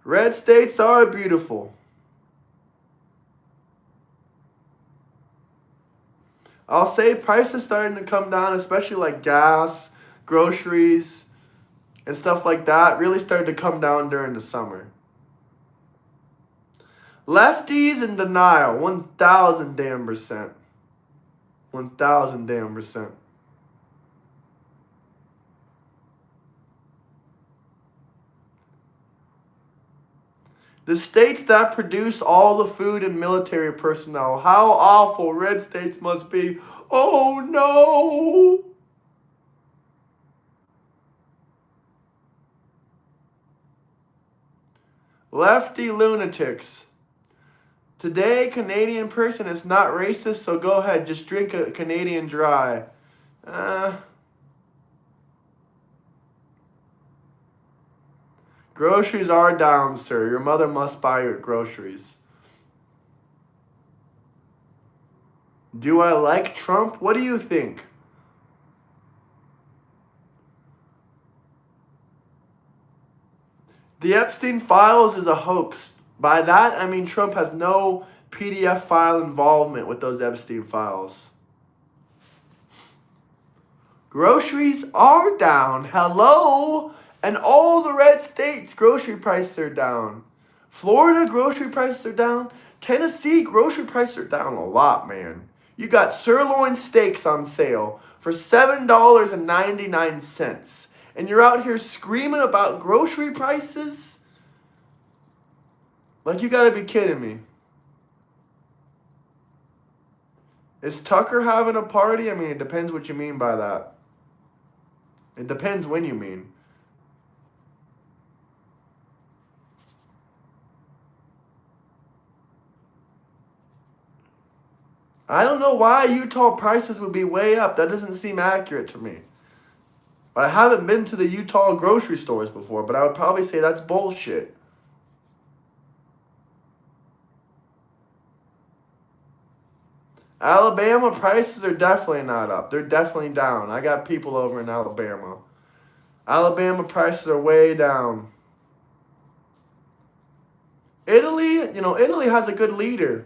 Red states are beautiful. I'll say prices starting to come down, especially like gas, groceries, and stuff like that, really started to come down during the summer. Lefties in denial, 1,000 damn percent. 1,000 damn percent. The states that produce all the food and military personnel. How awful red states must be. Oh no! Lefty lunatics. Today, Canadian person is not racist, so go ahead, just drink a Canadian Dry. Groceries are down, sir. Your mother must buy your groceries. Do I like Trump? What do you think? The Epstein Files is a hoax. By that, I mean Trump has no PDF file involvement with those Epstein Files. Groceries are down. Hello? And all the red states, grocery prices are down. Florida, grocery prices are down. Tennessee, grocery prices are down a lot, man. You got sirloin steaks on sale for $7.99. And you're out here screaming about grocery prices? Like, you gotta be kidding me. Is Tucker having a party? I mean, it depends what you mean by that. It depends when you mean. I don't know why Utah prices would be way up. That doesn't seem accurate to me. But I haven't been to the Utah grocery stores before, but I would probably say that's bullshit. Alabama prices are definitely not up. They're definitely down. I got people over in Alabama. Alabama prices are way down. Italy, Italy has a good leader.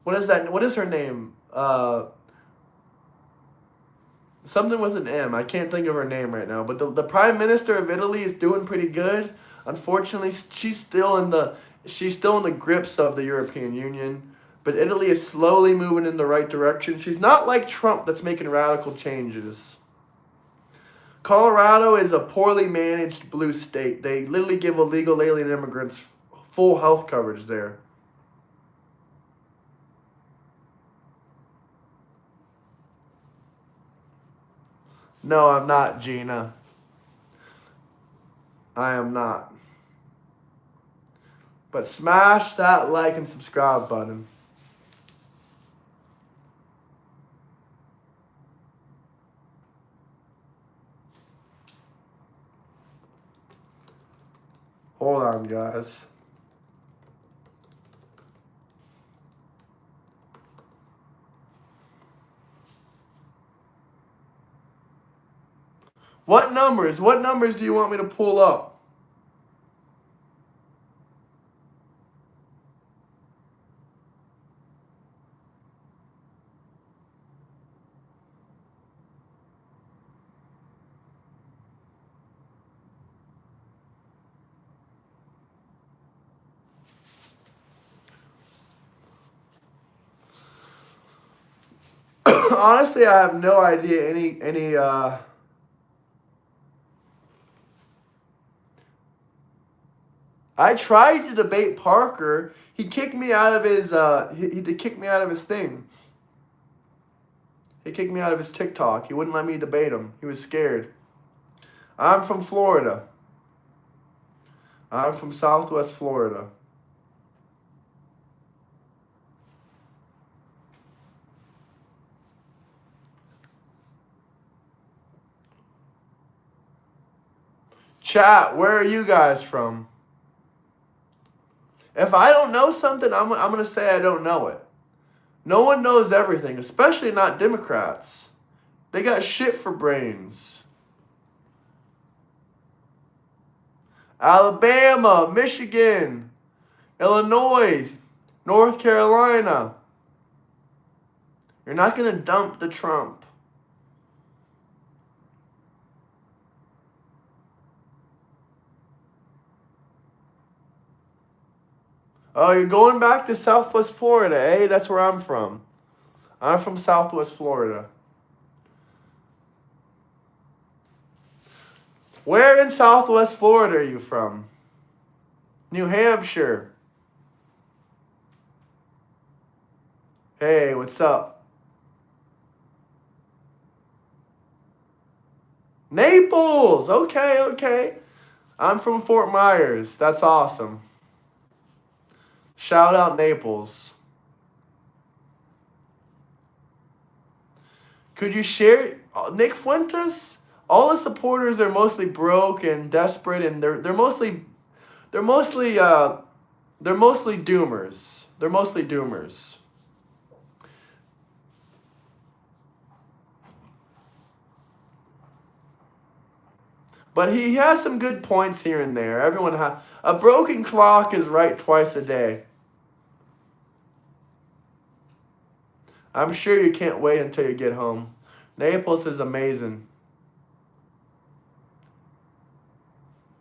What is that? What is her name? Something with an M. I can't think of her name right now. But the Prime Minister of Italy is doing pretty good. Unfortunately, she's still in the grips of the European Union. But Italy is slowly moving in the right direction. She's not like Trump that's making radical changes. Colorado is a poorly managed blue state. They literally give illegal alien immigrants full health coverage there. No, I'm not, Gina. I am not. But smash that like and subscribe button. Hold on, guys. What numbers? What numbers do you want me to pull up? Honestly, I have no idea any I tried to debate Parker. He kicked me out of his he kicked me out of his thing. He kicked me out of his TikTok. He wouldn't let me debate him. He was scared. I'm from Florida. I'm from Southwest Florida. Chat, where are you guys from? If I don't know something, I'm going to say I don't know it. No one knows everything, especially not Democrats. They got shit for brains. Alabama, Michigan, Illinois, North Carolina. You're not going to dump the Trump. Oh, you're going back to Southwest Florida, eh? That's where I'm from. I'm from Southwest Florida. Where in Southwest Florida are you from? New Hampshire. Hey, what's up? Naples! Okay, okay. I'm from Fort Myers. That's awesome. Shout out Naples. Could you share Nick Fuentes? All the supporters are mostly broke and desperate, and they're mostly doomers. They're mostly doomers. But he has some good points here and there. A broken clock is right twice a day. I'm sure you can't wait until you get home. Naples is amazing.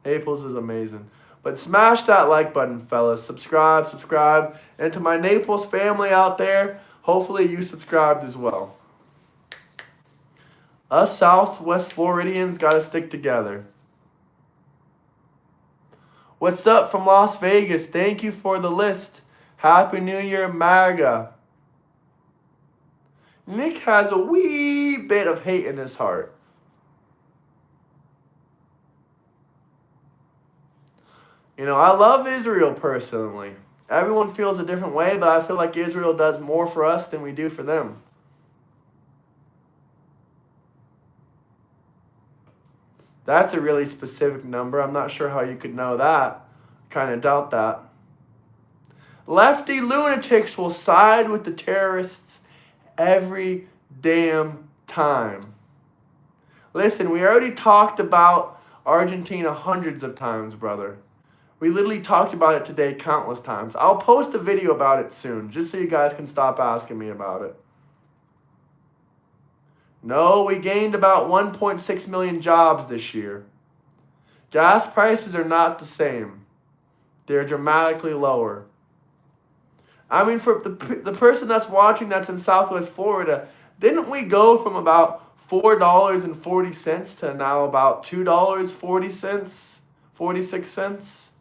Naples is amazing. But smash that like button, fellas. Subscribe. And to my Naples family out there, hopefully you subscribed as well. Us Southwest Floridians got to stick together. What's up from Las Vegas? Thank you for the list. Happy New Year, MAGA. Nick has a wee bit of hate in his heart. You know, I love Israel personally. Everyone feels a different way, but I feel like Israel does more for us than we do for them. That's a really specific number. I'm not sure how you could know that. Kind of doubt that. Lefty lunatics will side with the terrorists every damn time. Listen, we already talked about Argentina hundreds of times, brother. We literally talked about it today countless times. I'll post a video about it soon, just so you guys can stop asking me about it. No, we gained about 1.6 million jobs this year. Gas prices are not the same. They're dramatically lower. I mean, for the person that's watching that's in Southwest Florida, didn't we go from about $4.40 to now about $2.40, 46 cents?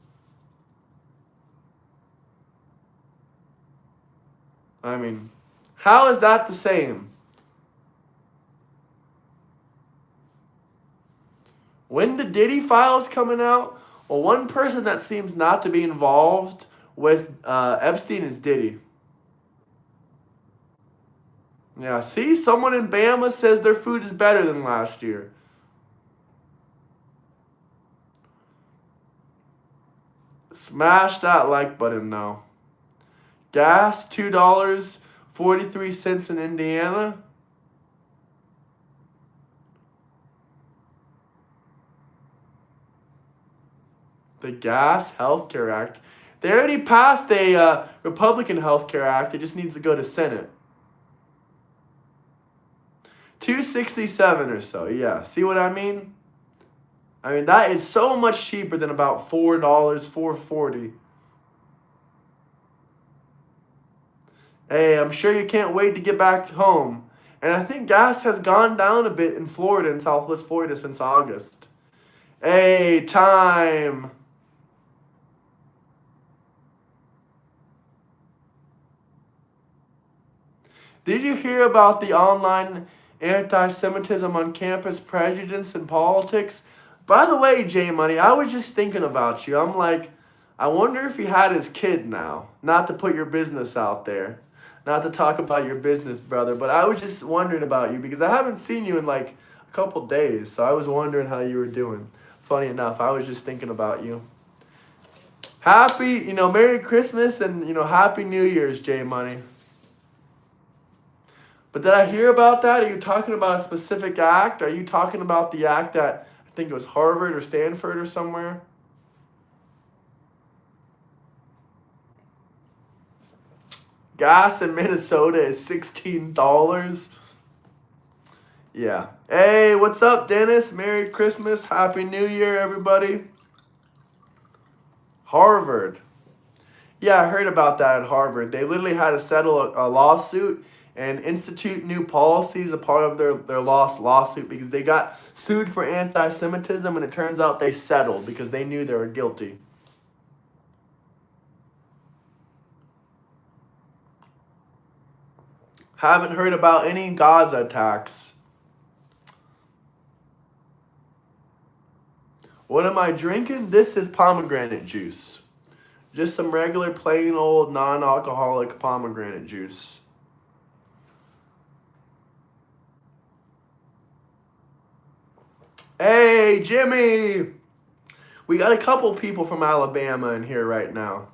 I mean, how is that the same? When the Diddy files coming out? Well, one person that seems not to be involved with Epstein is Diddy. Yeah, see, someone in Bama says their food is better than last year. Smash that like button now. Gas, $2.43 in Indiana. The Gas Healthcare Act. They already passed a Republican Healthcare Act. It just needs to go to Senate. $2.67 or so. Yeah, see what I mean? I mean, that is so much cheaper than about $4, $4.40. Hey, I'm sure you can't wait to get back home. And I think gas has gone down a bit in Florida and Southwest Florida since August. Hey, time. Did you hear about the online anti-Semitism on campus, prejudice, and politics? By the way, J Money, I was just thinking about you. I'm like, I wonder if he had his kid now. Not to put your business out there, not to talk about your business, brother, but I was just wondering about you because I haven't seen you in like a couple days, so I was wondering how you were doing. Funny enough, I was just thinking about you. Happy, Merry Christmas and, Happy New Year's, J Money. But did I hear about that? Are you talking about a specific act? Are you talking about the act at, I think it was Harvard or Stanford or somewhere? Gas in Minnesota is $16. Yeah. Hey, what's up, Dennis? Merry Christmas. Happy New Year, everybody. Harvard. Yeah, I heard about that at Harvard. They literally had to settle a lawsuit and institute new policies, a part of their lawsuit, because they got sued for anti-Semitism, and it turns out they settled because they knew they were guilty. Haven't heard about any Gaza attacks. What am I drinking? This is pomegranate juice. Just some regular, plain old, non-alcoholic pomegranate juice. Hey, Jimmy! We got a couple people from Alabama in here right now.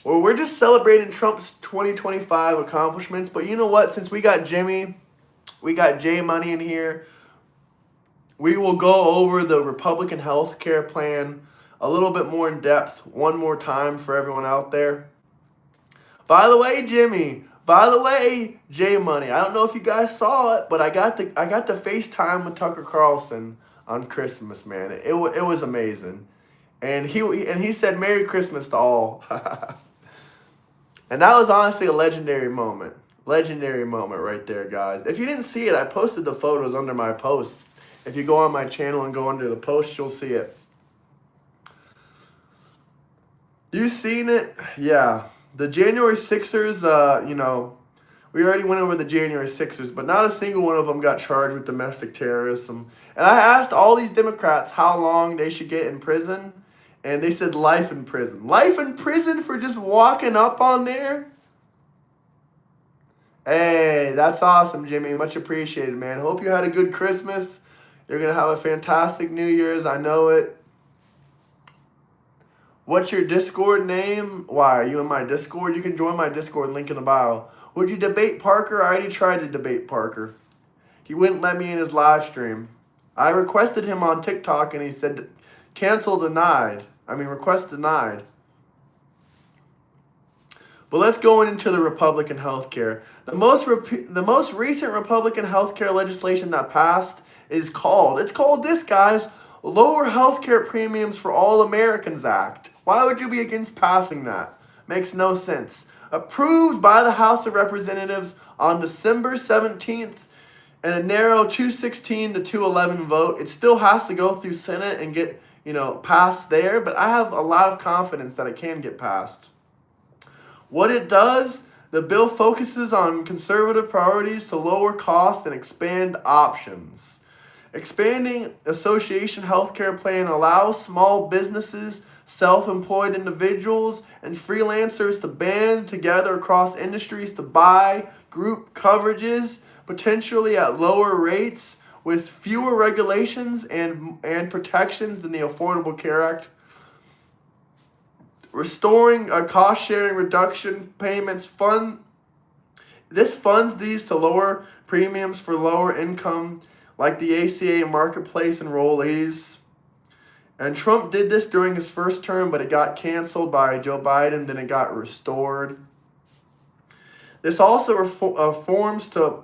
Well, we're just celebrating Trump's 2025 accomplishments, but you know what? Since we got Jimmy, we got J Money in here, we will go over the Republican health care plan a little bit more in depth one more time for everyone out there. By the way, Jimmy, by the way, J Money, I don't know if you guys saw it, but I got the FaceTime with Tucker Carlson on Christmas, man. It was amazing. And he said Merry Christmas to all. And that was honestly a legendary moment. Legendary moment right there, guys. If you didn't see it, I posted the photos under my posts. If you go on my channel and go under the post, you'll see it. You seen it? Yeah. The January 6ers, we already went over the January 6ers, but not a single one of them got charged with domestic terrorism. And I asked all these Democrats how long they should get in prison, and they said life in prison. Life in prison for just walking up on there? Hey, that's awesome, Jimmy. Much appreciated, man. Hope you had a good Christmas. You're going to have a fantastic New Year's. I know it. What's your Discord name? Why, are you in my Discord? You can join my Discord, link in the bio. Would you debate Parker? I already tried to debate Parker. He wouldn't let me in his live stream. I requested him on TikTok, and he said, cancel denied. Request denied. But let's go into the Republican health care. The most recent Republican health care legislation that passed is called, this, guys, Lower Healthcare Premiums for All Americans Act. Why would you be against passing that? Makes no sense. Approved by the House of Representatives on December 17th in a narrow 216 to 211 vote. It still has to go through Senate and get, passed there, but I have a lot of confidence that it can get passed. What it does, the bill focuses on conservative priorities to lower costs and expand options. Expanding association healthcare plan allows small businesses, self-employed individuals, and freelancers to band together across industries to buy group coverages, potentially at lower rates, with fewer regulations and protections than the Affordable Care Act. Restoring a cost-sharing reduction payments fund. This funds these to lower premiums for lower income, like the ACA marketplace enrollees. And Trump did this during his first term, but it got canceled by Joe Biden, then it got restored. This also reforms to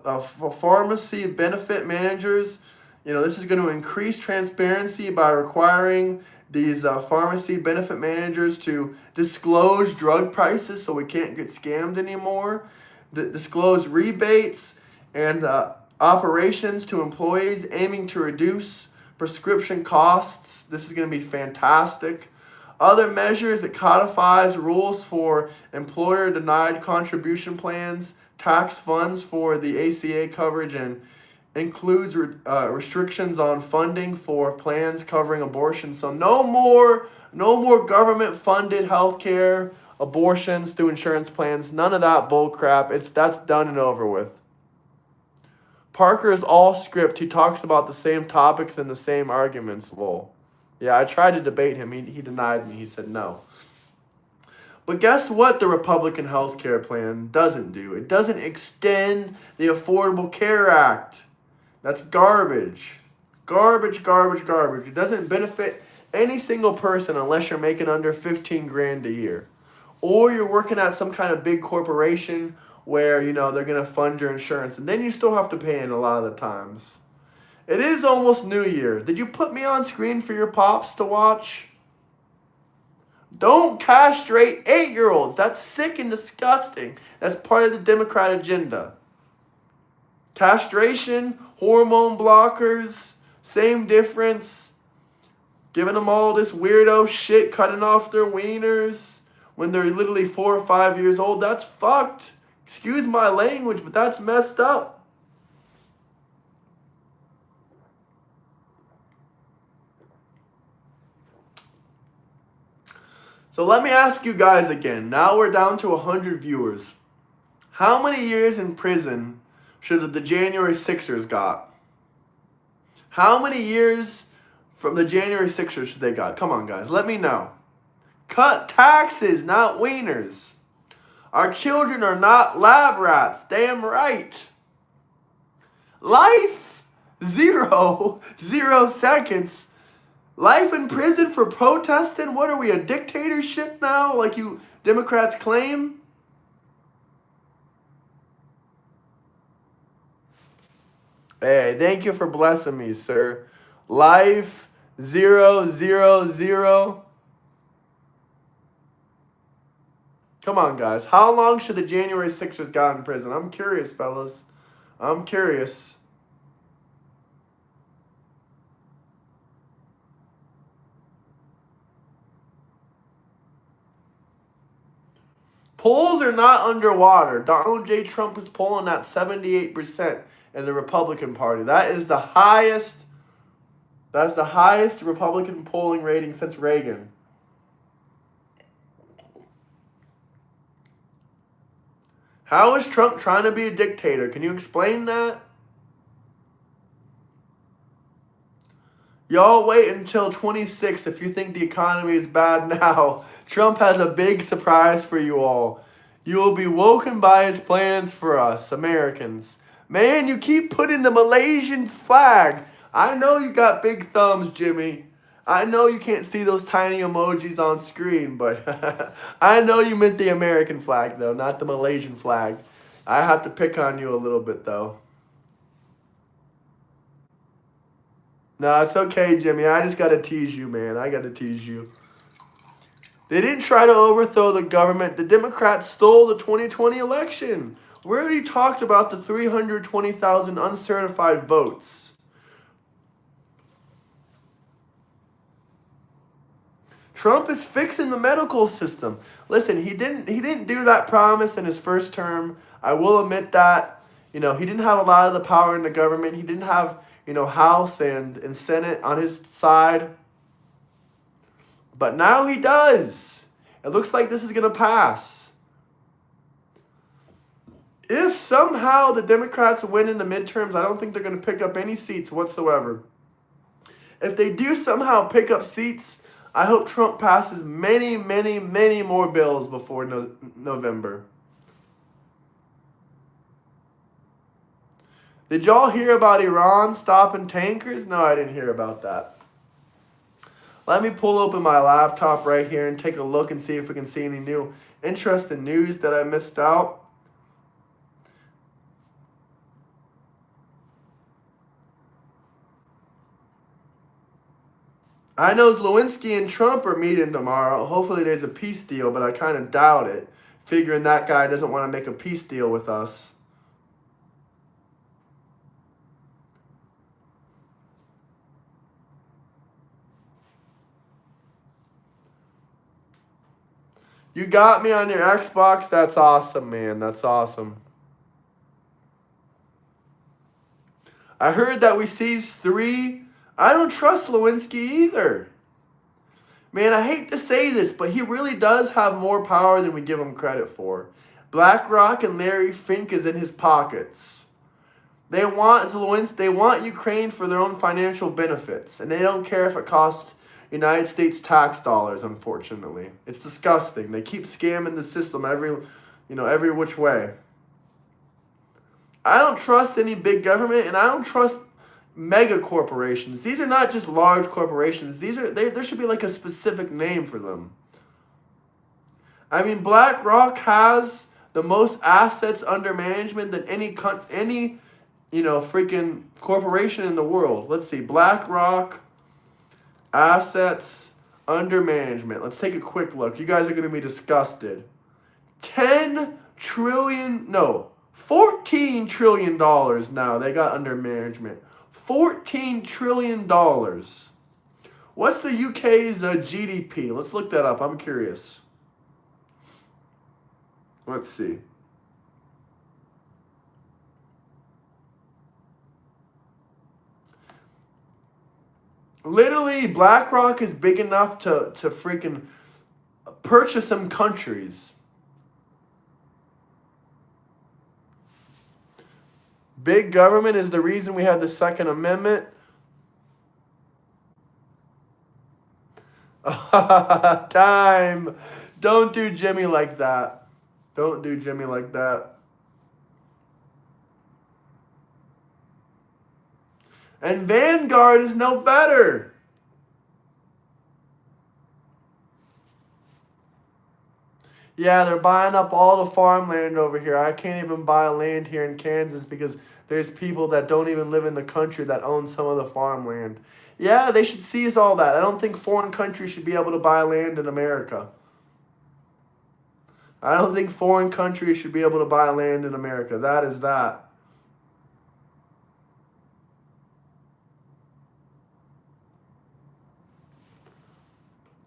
pharmacy benefit managers. This is going to increase transparency by requiring these pharmacy benefit managers to disclose drug prices so we can't get scammed anymore. Disclose rebates and operations to employees, aiming to reduce prescription costs. This is going to be fantastic. Other measures, it codifies rules for employer-denied contribution plans, tax funds for the ACA coverage, and includes restrictions on funding for plans covering abortion. So no more government-funded health care, abortions through insurance plans. None of that bull crap. That's done and over with. Parker is all script. He talks about the same topics and the same arguments, lol. Yeah, I tried to debate him. He denied me. He said no. But guess what the Republican health care plan doesn't do? It doesn't extend the Affordable Care Act. That's garbage. Garbage, garbage, garbage. It doesn't benefit any single person unless you're making under 15 grand a year. Or you're working at some kind of big corporation where, they're going to fund your insurance. And then you still have to pay in a lot of the times. It is almost New Year. Did you put me on screen for your pops to watch? Don't castrate 8-year-olds. That's sick and disgusting. That's part of the Democrat agenda. Castration, hormone blockers, same difference. Giving them all this weirdo shit, cutting off their wieners when they're literally 4 or 5 years old. That's fucked. Excuse my language, but that's messed up. So let me ask you guys again. Now we're down to 100 viewers. How many years in prison should the January 6ers got? How many years from the January 6ers should they got? Come on, guys. Let me know. Cut taxes, not wieners. Our children are not lab rats. Damn right. Life, 0 seconds. Life in prison for protesting? What are we, a dictatorship now, like you Democrats claim? Hey, thank you for blessing me, sir. Life, 0. Come on, guys. How long should the January 6ers got in prison? I'm curious, fellas. I'm curious. Polls are not underwater. Donald J. Trump is polling at 78% in the Republican Party. That is the highest. That's the highest Republican polling rating since Reagan. How is Trump trying to be a dictator? Can you explain that? Y'all wait until 26 if you think the economy is bad now. Trump has a big surprise for you all. You will be woken by his plans for us, Americans. Man, you keep putting the Malaysian flag. I know you got big thumbs, Jimmy. I know you can't see those tiny emojis on screen, but I know you meant the American flag, though, not the Malaysian flag. I have to pick on you a little bit, though. No, it's okay, Jimmy. I just got to tease you, man. I got to tease you. They didn't try to overthrow the government. The Democrats stole the 2020 election. We already talked about the 320,000 uncertified votes. Trump is fixing the medical system. Listen, he didn't do that promise in his first term. I will admit that. He didn't have a lot of the power in the government. He didn't have, House and Senate on his side. But now he does. It looks like this is going to pass. If somehow the Democrats win in the midterms, I don't think they're going to pick up any seats whatsoever. If they do somehow pick up seats, I hope Trump passes many, many, many more bills before November. Did y'all hear about Iran stopping tankers? No, I didn't hear about that. Let me pull open my laptop right here and take a look and see if we can see any new interesting news that I missed out. I know Zelensky and Trump are meeting tomorrow. Hopefully there's a peace deal, but I kind of doubt it, figuring that guy doesn't want to make a peace deal with us. You got me on your Xbox? That's awesome, man. That's awesome. I heard that we seized 3. I don't trust Lewinsky either. Man, I hate to say this, but he really does have more power than we give him credit for. BlackRock and Larry Fink is in his pockets. They want Zelensky, they want Ukraine for their own financial benefits, and they don't care if it costs United States tax dollars, unfortunately. It's disgusting. They keep scamming the system every which way. I don't trust any big government, and I don't trust mega corporations. These are not just large corporations. There should be like a specific name for them. I mean, BlackRock has the most assets under management than any freaking corporation in the world. Let's see, BlackRock assets under management. Let's take a quick look. You guys are going to be disgusted. $14 trillion now they got under management. $14 trillion. What's the UK's GDP? Let's look that up. I'm curious. Let's see. Literally, BlackRock is big enough to freaking purchase some countries. Big government is the reason we had the Second Amendment. Time. Don't do Jimmy like that. Don't do Jimmy like that. And Vanguard is no better. Yeah, they're buying up all the farmland over here. I can't even buy land here in Kansas because there's people that don't even live in the country that own some of the farmland. Yeah, they should seize all that. I don't think foreign countries should be able to buy land in America. I don't think foreign countries should be able to buy land in America. That is that.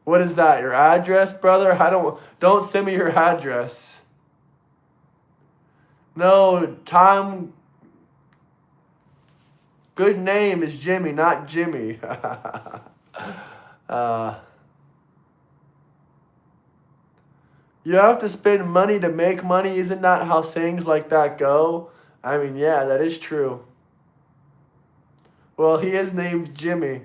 What is that? Your address, brother? Don't send me your address. No, Tom. Good name is Jimmy, not Jimmy. You have to spend money to make money. Isn't that how sayings like that go? I mean, yeah, that is true. Well, he is named Jimmy.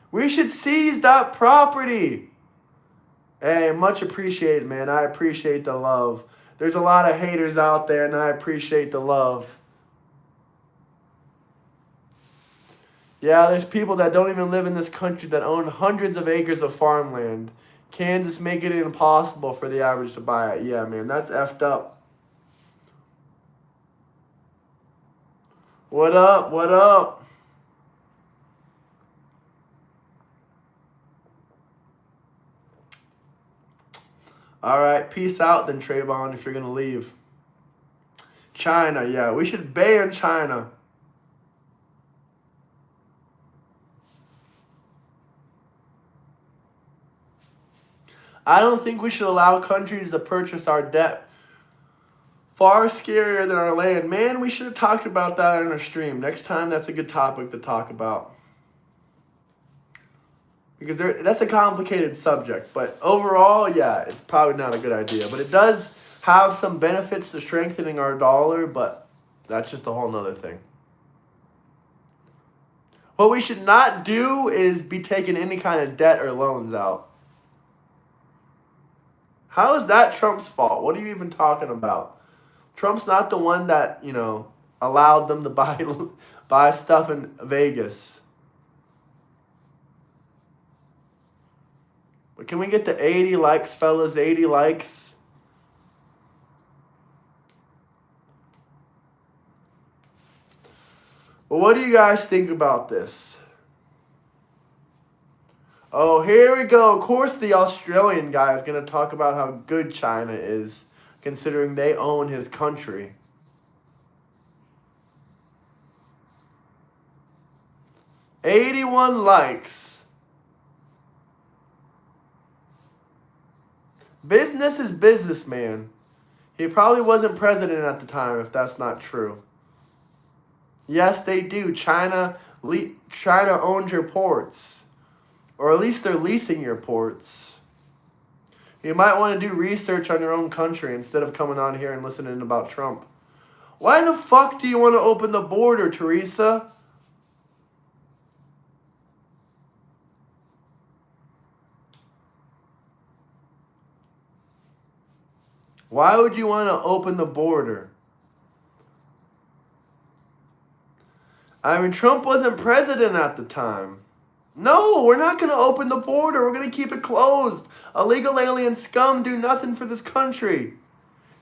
We should seize that property. Hey, much appreciated, man. I appreciate the love. There's a lot of haters out there, and I appreciate the love. Yeah, there's people that don't even live in this country that own hundreds of acres of farmland. Kansas making it impossible for the average to buy it. Yeah, man, that's effed up. What up? What up? All right, peace out then, Trayvon, if you're going to leave. China, yeah, we should ban China. I don't think we should allow countries to purchase our debt. Far scarier than our land. Man, we should have talked about that in our stream. Next time, that's a good topic to talk about. Because that's a complicated subject. But overall, yeah, it's probably not a good idea. But it does have some benefits to strengthening our dollar, but that's just a whole nother thing. What we should not do is be taking any kind of debt or loans out. How is that Trump's fault? What are you even talking about? Trump's not the one that, allowed them to buy stuff in Vegas. But can we get the 80 likes, fellas? 80 likes. Well, what do you guys think about this? Oh, here we go. Of course, the Australian guy is going to talk about how good China is, considering they own his country. $81 likes. Business is business, man. He probably wasn't president at the time if that's not true. Yes, they do. China owns your ports. Or at least they're leasing your ports. You might want to do research on your own country instead of coming on here and listening about Trump. Why the fuck do you want to open the border, Teresa? Why would you want to open the border? I mean, Trump wasn't president at the time. No, we're not going to open the border. We're going to keep it closed. Illegal alien scum do nothing for this country.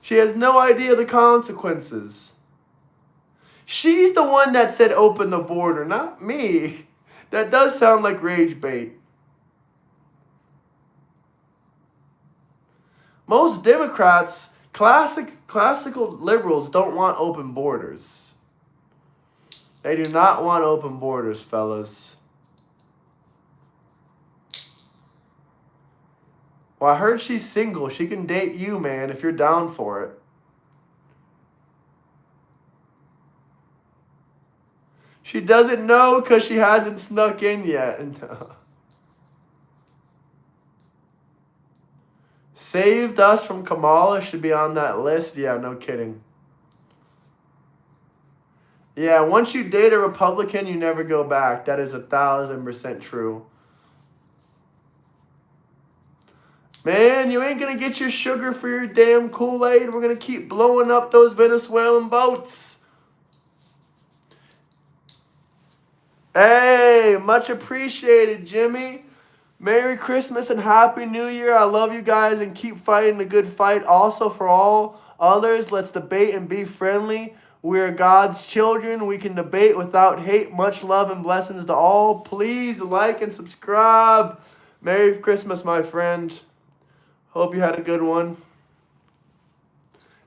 She has no idea the consequences. She's the one that said open the border, not me. That does sound like rage bait. Most Democrats, classical liberals, don't want open borders. They do not want open borders, fellas. Well, I heard she's single. She can date you, man, if you're down for it. She doesn't know because she hasn't snuck in yet. Saved Us from Kamala should be on that list. Yeah, no kidding. Yeah, once you date a Republican, you never go back. That is 1,000% true. Man, you ain't going to get your sugar for your damn Kool-Aid. We're going to keep blowing up those Venezuelan boats. Hey, much appreciated, Jimmy. Merry Christmas and Happy New Year. I love you guys and keep fighting the good fight. Also, for all others, let's debate and be friendly. We are God's children. We can debate without hate. Much love and blessings to all. Please like and subscribe. Merry Christmas, my friend. Hope you had a good one.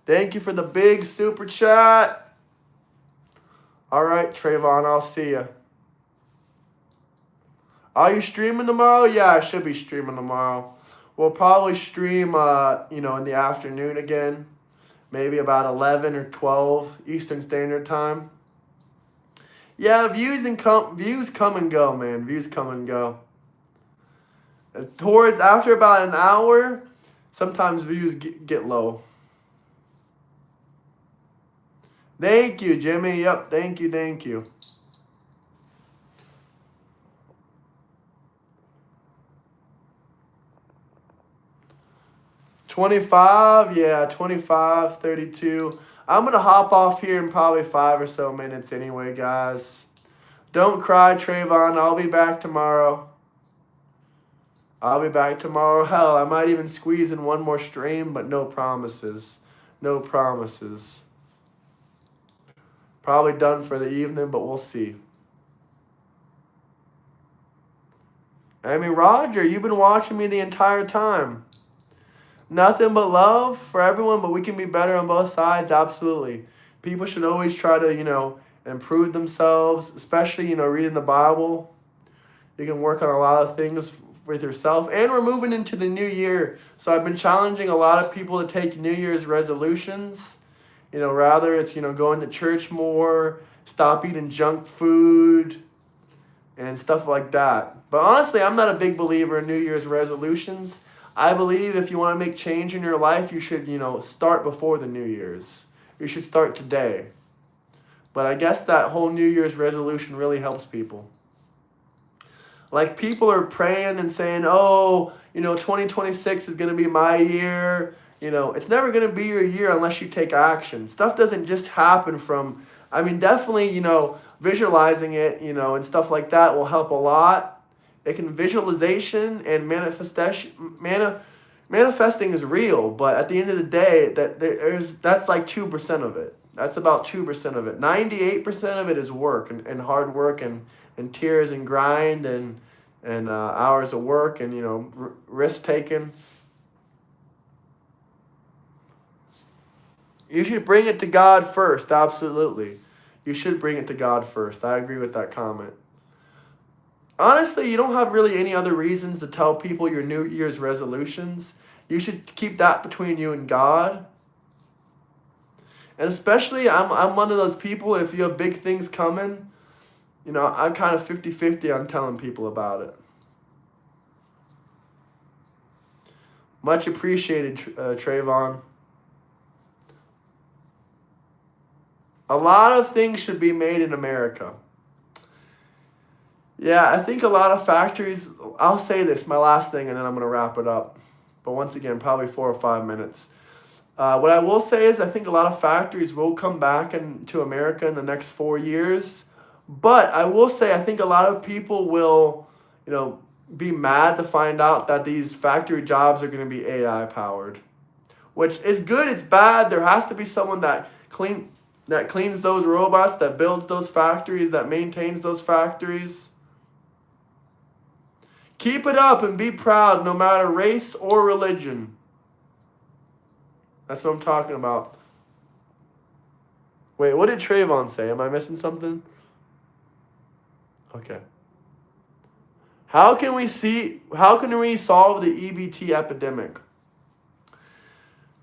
Thank you for the big super chat. All right, Trayvon, I'll see you. Are you streaming tomorrow? Yeah, I should be streaming tomorrow. We'll probably stream, in the afternoon again. Maybe about 11 or 12 Eastern Standard Time. Yeah, views come and go, man. Views come and go. After about an hour, sometimes views get low. Thank you, Jimmy. Yep, thank you. $25, yeah, 25, 32. I'm going to hop off here in probably 5 or so minutes anyway, guys. Don't cry, Trayvon. I'll be back tomorrow. Hell, I might even squeeze in one more stream, but no promises. No promises. Probably done for the evening, but we'll see. I mean, Roger, you've been watching me the entire time. Nothing but love for everyone, but we can be better on both sides, absolutely. People should always try to, improve themselves, especially, reading the Bible. You can work on a lot of things with yourself. And we're moving into the new year. So I've been challenging a lot of people to take New Year's resolutions. Rather it's, going to church more, stop eating junk food, and stuff like that. But honestly, I'm not a big believer in New Year's resolutions. I believe if you want to make change in your life, you should, start before the New Year's. You should start today. But I guess that whole New Year's resolution really helps people. Like, people are praying and saying, 2026 is going to be my year. It's never going to be your year unless you take action. Stuff doesn't just happen from, definitely, visualizing it, and stuff like that will help a lot. Visualization and manifesting is real, but at the end of the day, that's like 2% of it. That's about 2% of it. 98% of it is work and hard work and tears and grind and hours of work and risk taking. You should bring it to God first. Absolutely, you should bring it to God first. I agree with that comment. Honestly, you don't have really any other reasons to tell people your New Year's resolutions. You should keep that between you and God. And especially, I'm one of those people, if you have big things coming, I'm kind of 50-50 on telling people about it. Much appreciated, Trayvon. A lot of things should be made in America. Yeah, I think a lot of factories, I'll say this, my last thing, and then I'm going to wrap it up. But once again, probably 4 or 5 minutes. What I will say is I think a lot of factories will come back into America in the next 4 years. But I will say I think a lot of people will, be mad to find out that these factory jobs are going to be AI powered. Which is good, it's bad. There has to be someone that cleans those robots, that builds those factories, that maintains those factories. Keep it up and be proud no matter race or religion. That's what I'm talking about. Wait, what did Trayvon say? Am I missing something? Okay. How can we solve the EBT epidemic?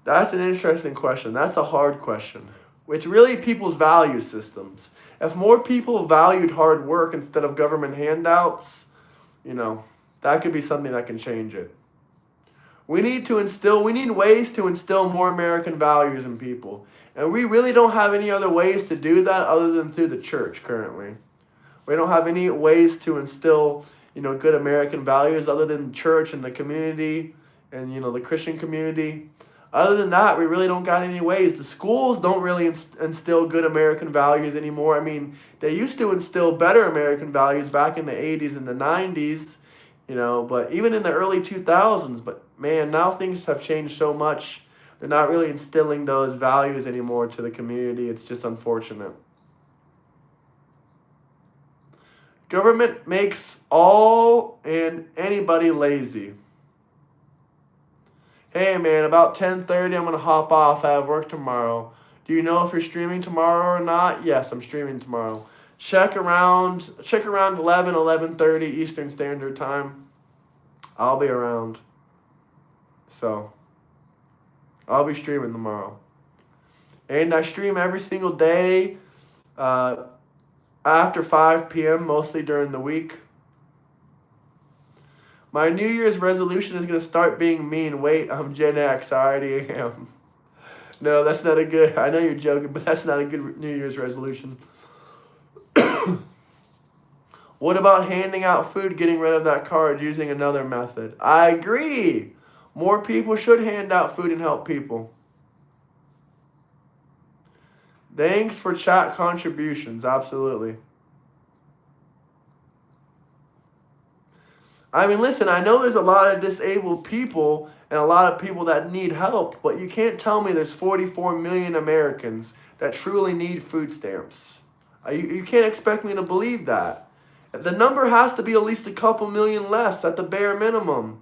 That's an interesting question. That's a hard question. It's really people's value systems. If more people valued hard work instead of government handouts, that could be something that can change it. We need ways to instill more American values in people. And we really don't have any other ways to do that other than through the church currently. We don't have any ways to instill, good American values other than church and the community and, the Christian community. Other than that, we really don't got any ways. The schools don't really instill good American values anymore. I mean, they used to instill better American values back in the 80s and the 90s, but even in the early 2000s. But, man, now things have changed so much. They're not really instilling those values anymore to the community. It's just unfortunate. Government makes all and anybody lazy. Hey man, about 10:30 I'm going to hop off. I have work tomorrow. Do you know if you're streaming tomorrow or not? Yes, I'm streaming tomorrow. Check around 11:30 Eastern Standard Time. I'll be around. So, I'll be streaming tomorrow. And I stream every single day after 5 p.m., mostly during the week. My New Year's resolution is going to start being mean. Wait, I'm Gen X. I already am. No, that's not a good... I know you're joking, but that's not a good New Year's resolution. What about handing out food, getting rid of that card, using another method? I agree. More people should hand out food and help people. Thanks for chat contributions. Absolutely. I mean, listen, I know there's a lot of disabled people and a lot of people that need help, but you can't tell me there's 44 million Americans that truly need food stamps. You can't expect me to believe that. The number has to be at least a couple million less at the bare minimum.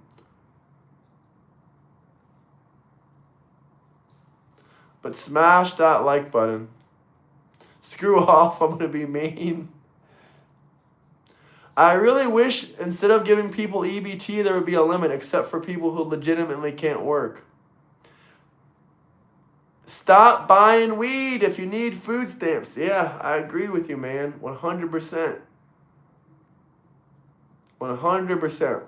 But smash that like button. Screw off, I'm going to be mean. I really wish instead of giving people EBT, there would be a limit, except for people who legitimately can't work. Stop buying weed if you need food stamps. Yeah, I agree with you, man. 100%. 100%.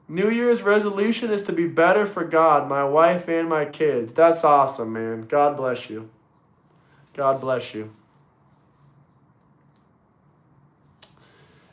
New Year's resolution is to be better for God, my wife, and my kids. That's awesome, man. God bless you. God bless you.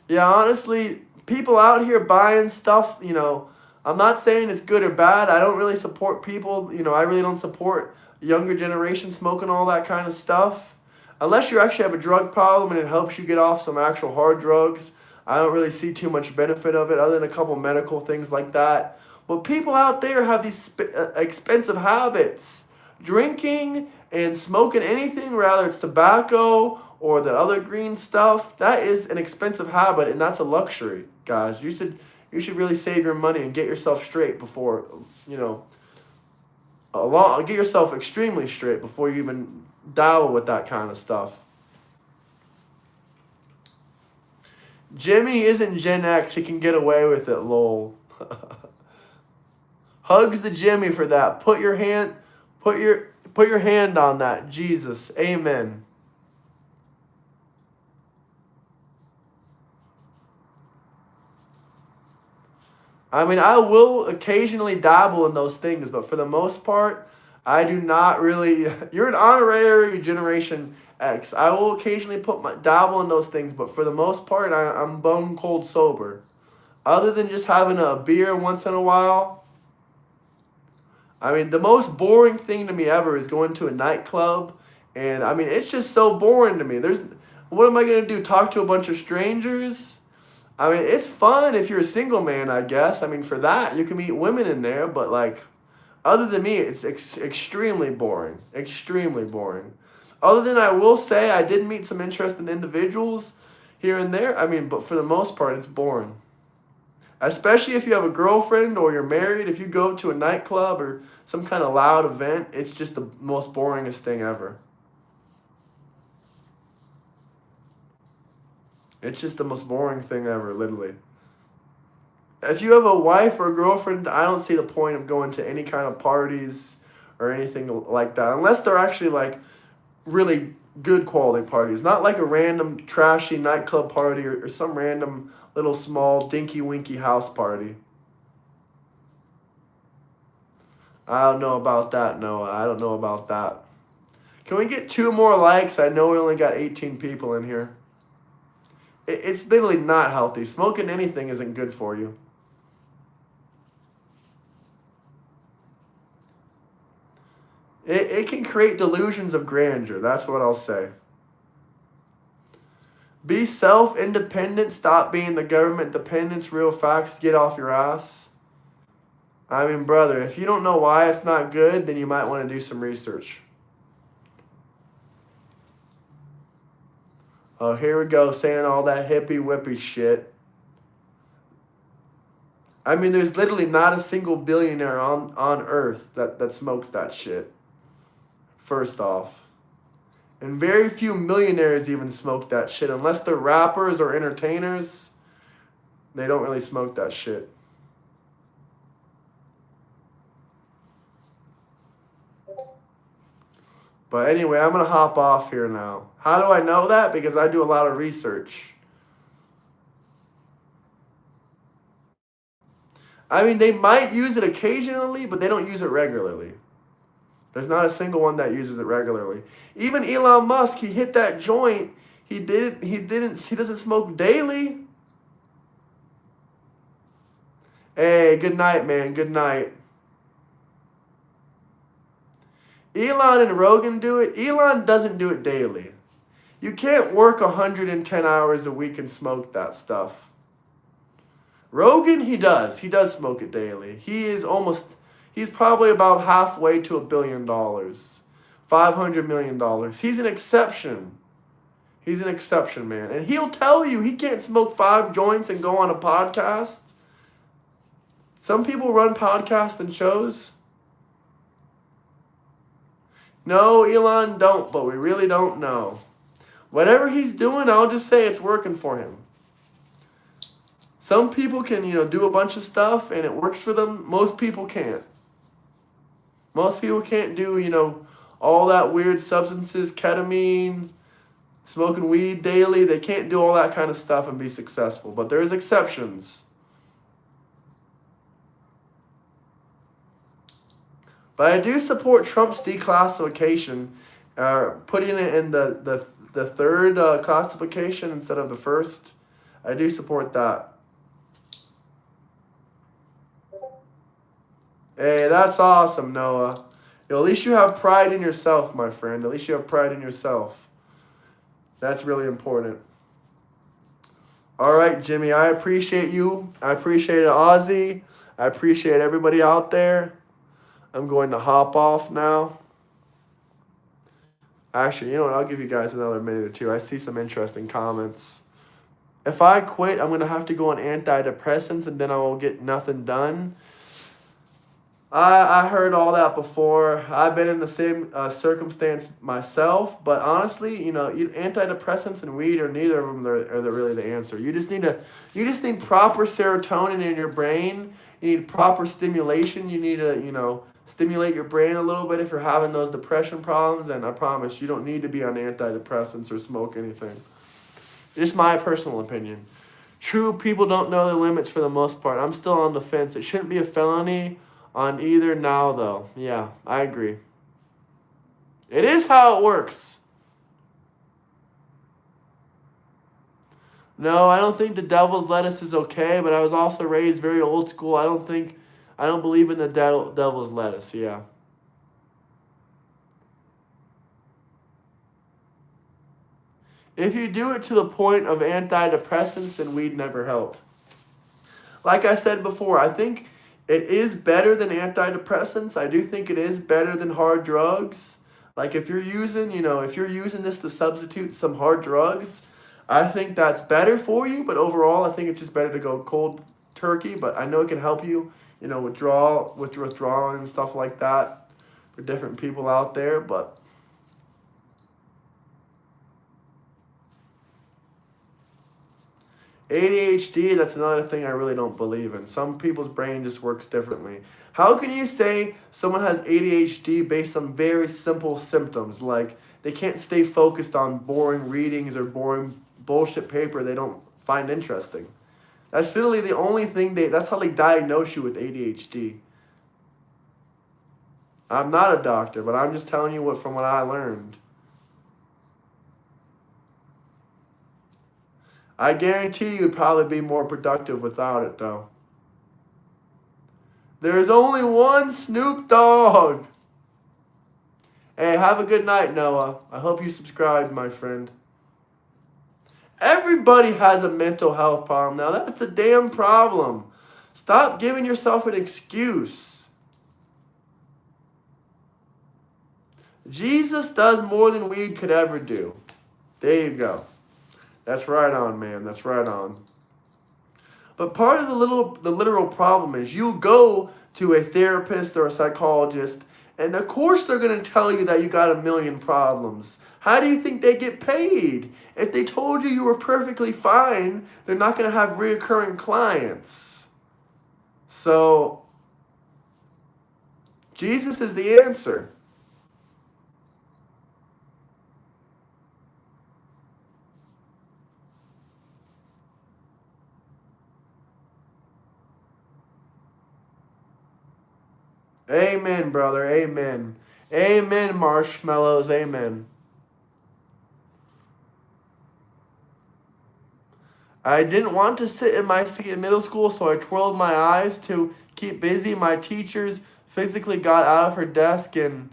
Yeah, honestly, people out here buying stuff, I'm not saying it's good or bad. I don't really support people, I really don't support younger generation smoking all that kind of stuff. Unless you actually have a drug problem and it helps you get off some actual hard drugs, I don't really see too much benefit of it other than a couple medical things like that. But people out there have these expensive habits. Drinking and smoking anything, rather it's tobacco or the other green stuff, that is an expensive habit, and that's a luxury, guys. You should really save your money and get yourself straight before, get yourself extremely straight before you even dabble with that kind of stuff. Jimmy isn't Gen X. He can get away with it, lol. Hugs to Jimmy for that. Put your hand on that. Jesus. Amen. I mean, I will occasionally dabble in those things, but for the most part, I do not really. You're an honorary Generation X. I will occasionally dabble in those things, but for the most part, I'm bone cold sober. Other than just having a beer once in a while. I mean, the most boring thing to me ever is going to a nightclub, and I mean, it's just so boring to me. What am I gonna do? Talk to a bunch of strangers? I mean, it's fun if you're a single man, I guess. I mean, for that, you can meet women in there, but like, other than me, it's extremely boring. Extremely boring. Other than I will say, I did meet some interesting individuals here and there. I mean, but for the most part, it's boring. Especially if you have a girlfriend or you're married, if you go to a nightclub or some kind of loud event, it's just the most boringest thing ever. It's just the most boring thing ever, literally. If you have a wife or a girlfriend, I don't see the point of going to any kind of parties or anything like that. Unless they're actually like really good quality parties. Not like a random trashy nightclub party or some random little small dinky winky house party. I don't know about that, Noah. I don't know about that. Can we get 2 more likes? I know we only got 18 people in here. It's literally not healthy. Smoking anything isn't good for you. It can create delusions of grandeur. That's what I'll say. Be self-independent. Stop being the government dependence. Real facts. Get off your ass. I mean, brother, if you don't know why it's not good, then you might want to do some research. Oh, here we go, saying all that hippie whippy shit. I mean, there's literally not a single billionaire on Earth that smokes that shit. First off. And very few millionaires even smoke that shit. Unless they're rappers or entertainers, they don't really smoke that shit. But anyway, I'm going to hop off here now. How do I know that? Because I do a lot of research. I mean, they might use it occasionally, but they don't use it regularly. There's not a single one that uses it regularly. Even Elon Musk, he hit that joint. He doesn't smoke daily. Hey, good night, man. Good night. Elon and Rogan do it. Elon doesn't do it daily. You can't work 110 hours a week and smoke that stuff. Rogan, he does. He does smoke it daily. He's probably about halfway to $1 billion. $500 million. He's an exception. He's an exception, man. And he'll tell you he can't smoke 5 joints and go on a podcast. Some people run podcasts and shows. No, Elon don't, but we really don't know. Whatever he's doing, I'll just say it's working for him. Some people can, do a bunch of stuff and it works for them. Most people can't. Most people can't do, all that weird substances, ketamine, smoking weed daily. They can't do all that kind of stuff and be successful. But there's exceptions. But I do support Trump's declassification, putting it in the third classification instead of the first. I do support that. Hey, that's awesome, Noah. At least you have pride in yourself, my friend. At least you have pride in yourself. That's really important. All right, Jimmy, I appreciate you. I appreciate Ozzy. I appreciate everybody out there. I'm going to hop off now. Actually, you know what? I'll give you guys another minute or two. I see some interesting comments. If I quit, I'm going to have to go on antidepressants and then I will get nothing done. I heard all that before. I've been in the same circumstance myself, but honestly, antidepressants and weed are neither of them are really the answer. You just need proper serotonin in your brain. You need proper stimulation. You need to stimulate your brain a little bit if you're having those depression problems. And I promise you don't need to be on antidepressants or smoke anything. Just my personal opinion. True, people don't know the limits for the most part. I'm still on the fence. It shouldn't be a felony on either now, though. Yeah, I agree. It is how it works. No, I don't think the devil's lettuce is okay, but I was also raised very old school. I don't believe in the devil's lettuce, yeah. If you do it to the point of antidepressants, then weed never helped. Like I said before, I think it is better than antidepressants. I do think it is better than hard drugs. Like if you're using this to substitute some hard drugs, I think that's better for you. But overall, I think it's just better to go cold turkey. But I know it can help you, with withdrawal and stuff like that for different people out there. But ADHD, that's another thing I really don't believe in. Some people's brain just works differently. How can you say someone has ADHD based on very simple symptoms, like they can't stay focused on boring readings or boring bullshit paper they don't find interesting? That's literally the only thing that's how they diagnose you with ADHD. I'm not a doctor, but I'm just telling you from what I learned. I guarantee you'd probably be more productive without it, though. There's only one Snoop Dogg. Hey, have a good night, Noah. I hope you subscribed, my friend. Everybody has a mental health problem now. That's a damn problem. Stop giving yourself an excuse. Jesus does more than weed could ever do. There you go. That's right on, man. That's right on. But part of the literal problem is you go to a therapist or a psychologist, and of course they're going to tell you that you got a million problems. How do you think they get paid? If they told you were perfectly fine, they're not going to have reoccurring clients. So, Jesus is the answer. Amen, brother. Amen. Amen, marshmallows. Amen. I didn't want to sit in my seat in middle school, so I twirled my eyes to keep busy. My teachers physically got out of her desk and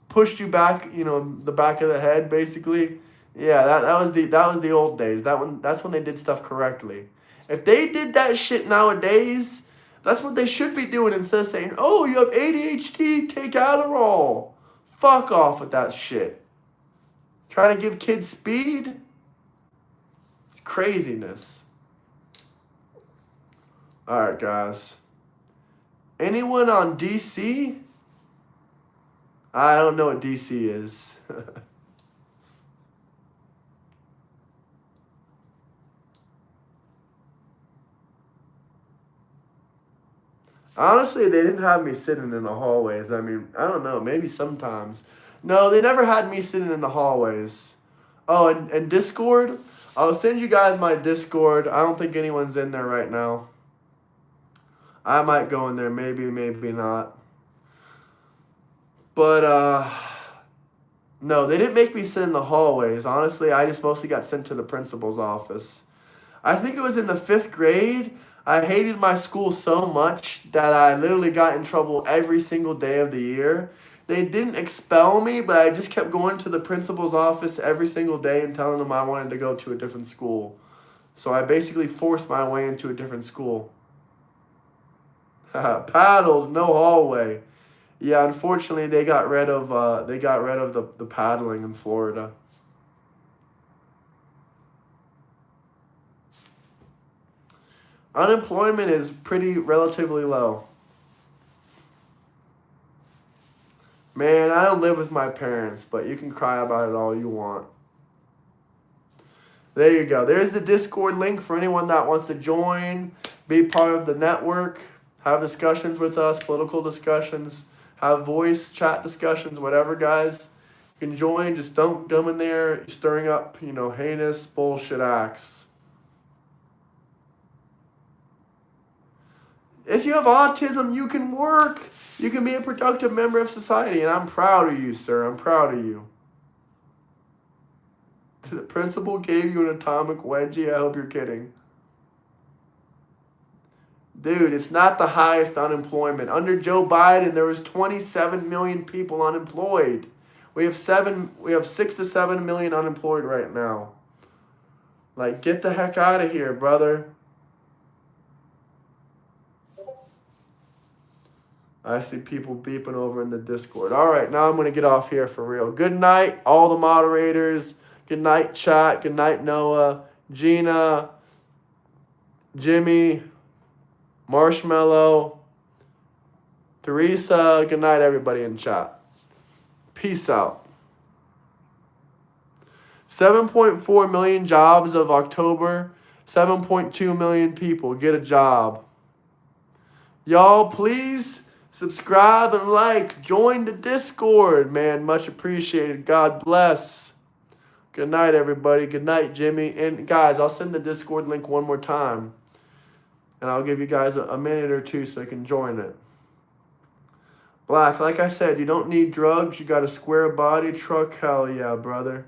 pushed you back, the back of the head, basically. Yeah, that was the old days. That's when they did stuff correctly. If they did that shit nowadays, that's what they should be doing instead of saying, "Oh, you have ADHD, take Adderall." Fuck off with that shit. Trying to give kids speed? It's craziness. Alright, guys. Anyone on DC? I don't know what DC is. Honestly, they didn't have me sitting in the hallways. I mean, I don't know. Maybe sometimes. No, they never had me sitting in the hallways. Oh, and Discord? I'll send you guys my Discord. I don't think anyone's in there right now. I might go in there. Maybe, maybe not. But, no, they didn't make me sit in the hallways. Honestly, I just mostly got sent to the principal's office. I think it was in the 5th grade. I hated my school so much that I literally got in trouble every single day of the year. They didn't expel me, but I just kept going to the principal's office every single day and telling them I wanted to go to a different school. So I basically forced my way into a different school. Paddled, no hallway. Yeah, unfortunately, they got rid of the paddling in Florida. Unemployment is relatively low. Man, I don't live with my parents, but you can cry about it all you want. There you go. There's the Discord link for anyone that wants to join, be part of the network, have discussions with us, political discussions, have voice chat discussions, whatever, guys. You can join. Just don't come in there stirring up, heinous bullshit acts. If you have autism, you can work. You can be a productive member of society, and I'm proud of you, sir. I'm proud of you. The principal gave you an atomic wedgie? I hope you're kidding. Dude, it's not the highest unemployment. Under Joe Biden, there was 27 million people unemployed. We have 6 to 7 million unemployed right now. Like, get the heck out of here, brother. I see people beeping over in the Discord. All right, now I'm going to get off here for real. Good night, all the moderators. Good night, chat. Good night, Noah, Gina, Jimmy, Marshmallow, Teresa. Good night, everybody in chat. Peace out. 7.4 million jobs of October. 7.2 million people get a job. Y'all, please subscribe and like. Join the Discord, man. Much appreciated. God bless. Good night, everybody. Good night, Jimmy. And guys, I'll send the Discord link one more time. And I'll give you guys a minute or two so you can join it. Black, like I said, you don't need drugs. You got a square body. Truck, hell yeah, brother.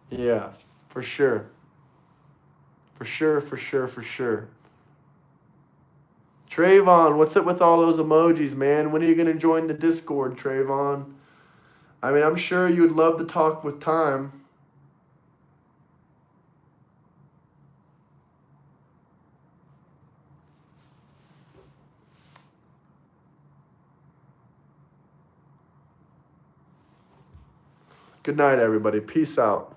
Yeah, for sure. For sure, for sure, for sure. Trayvon, what's up with all those emojis, man? When are you going to join the Discord, Trayvon? I mean, I'm sure you would love to talk with time. Good night, everybody. Peace out.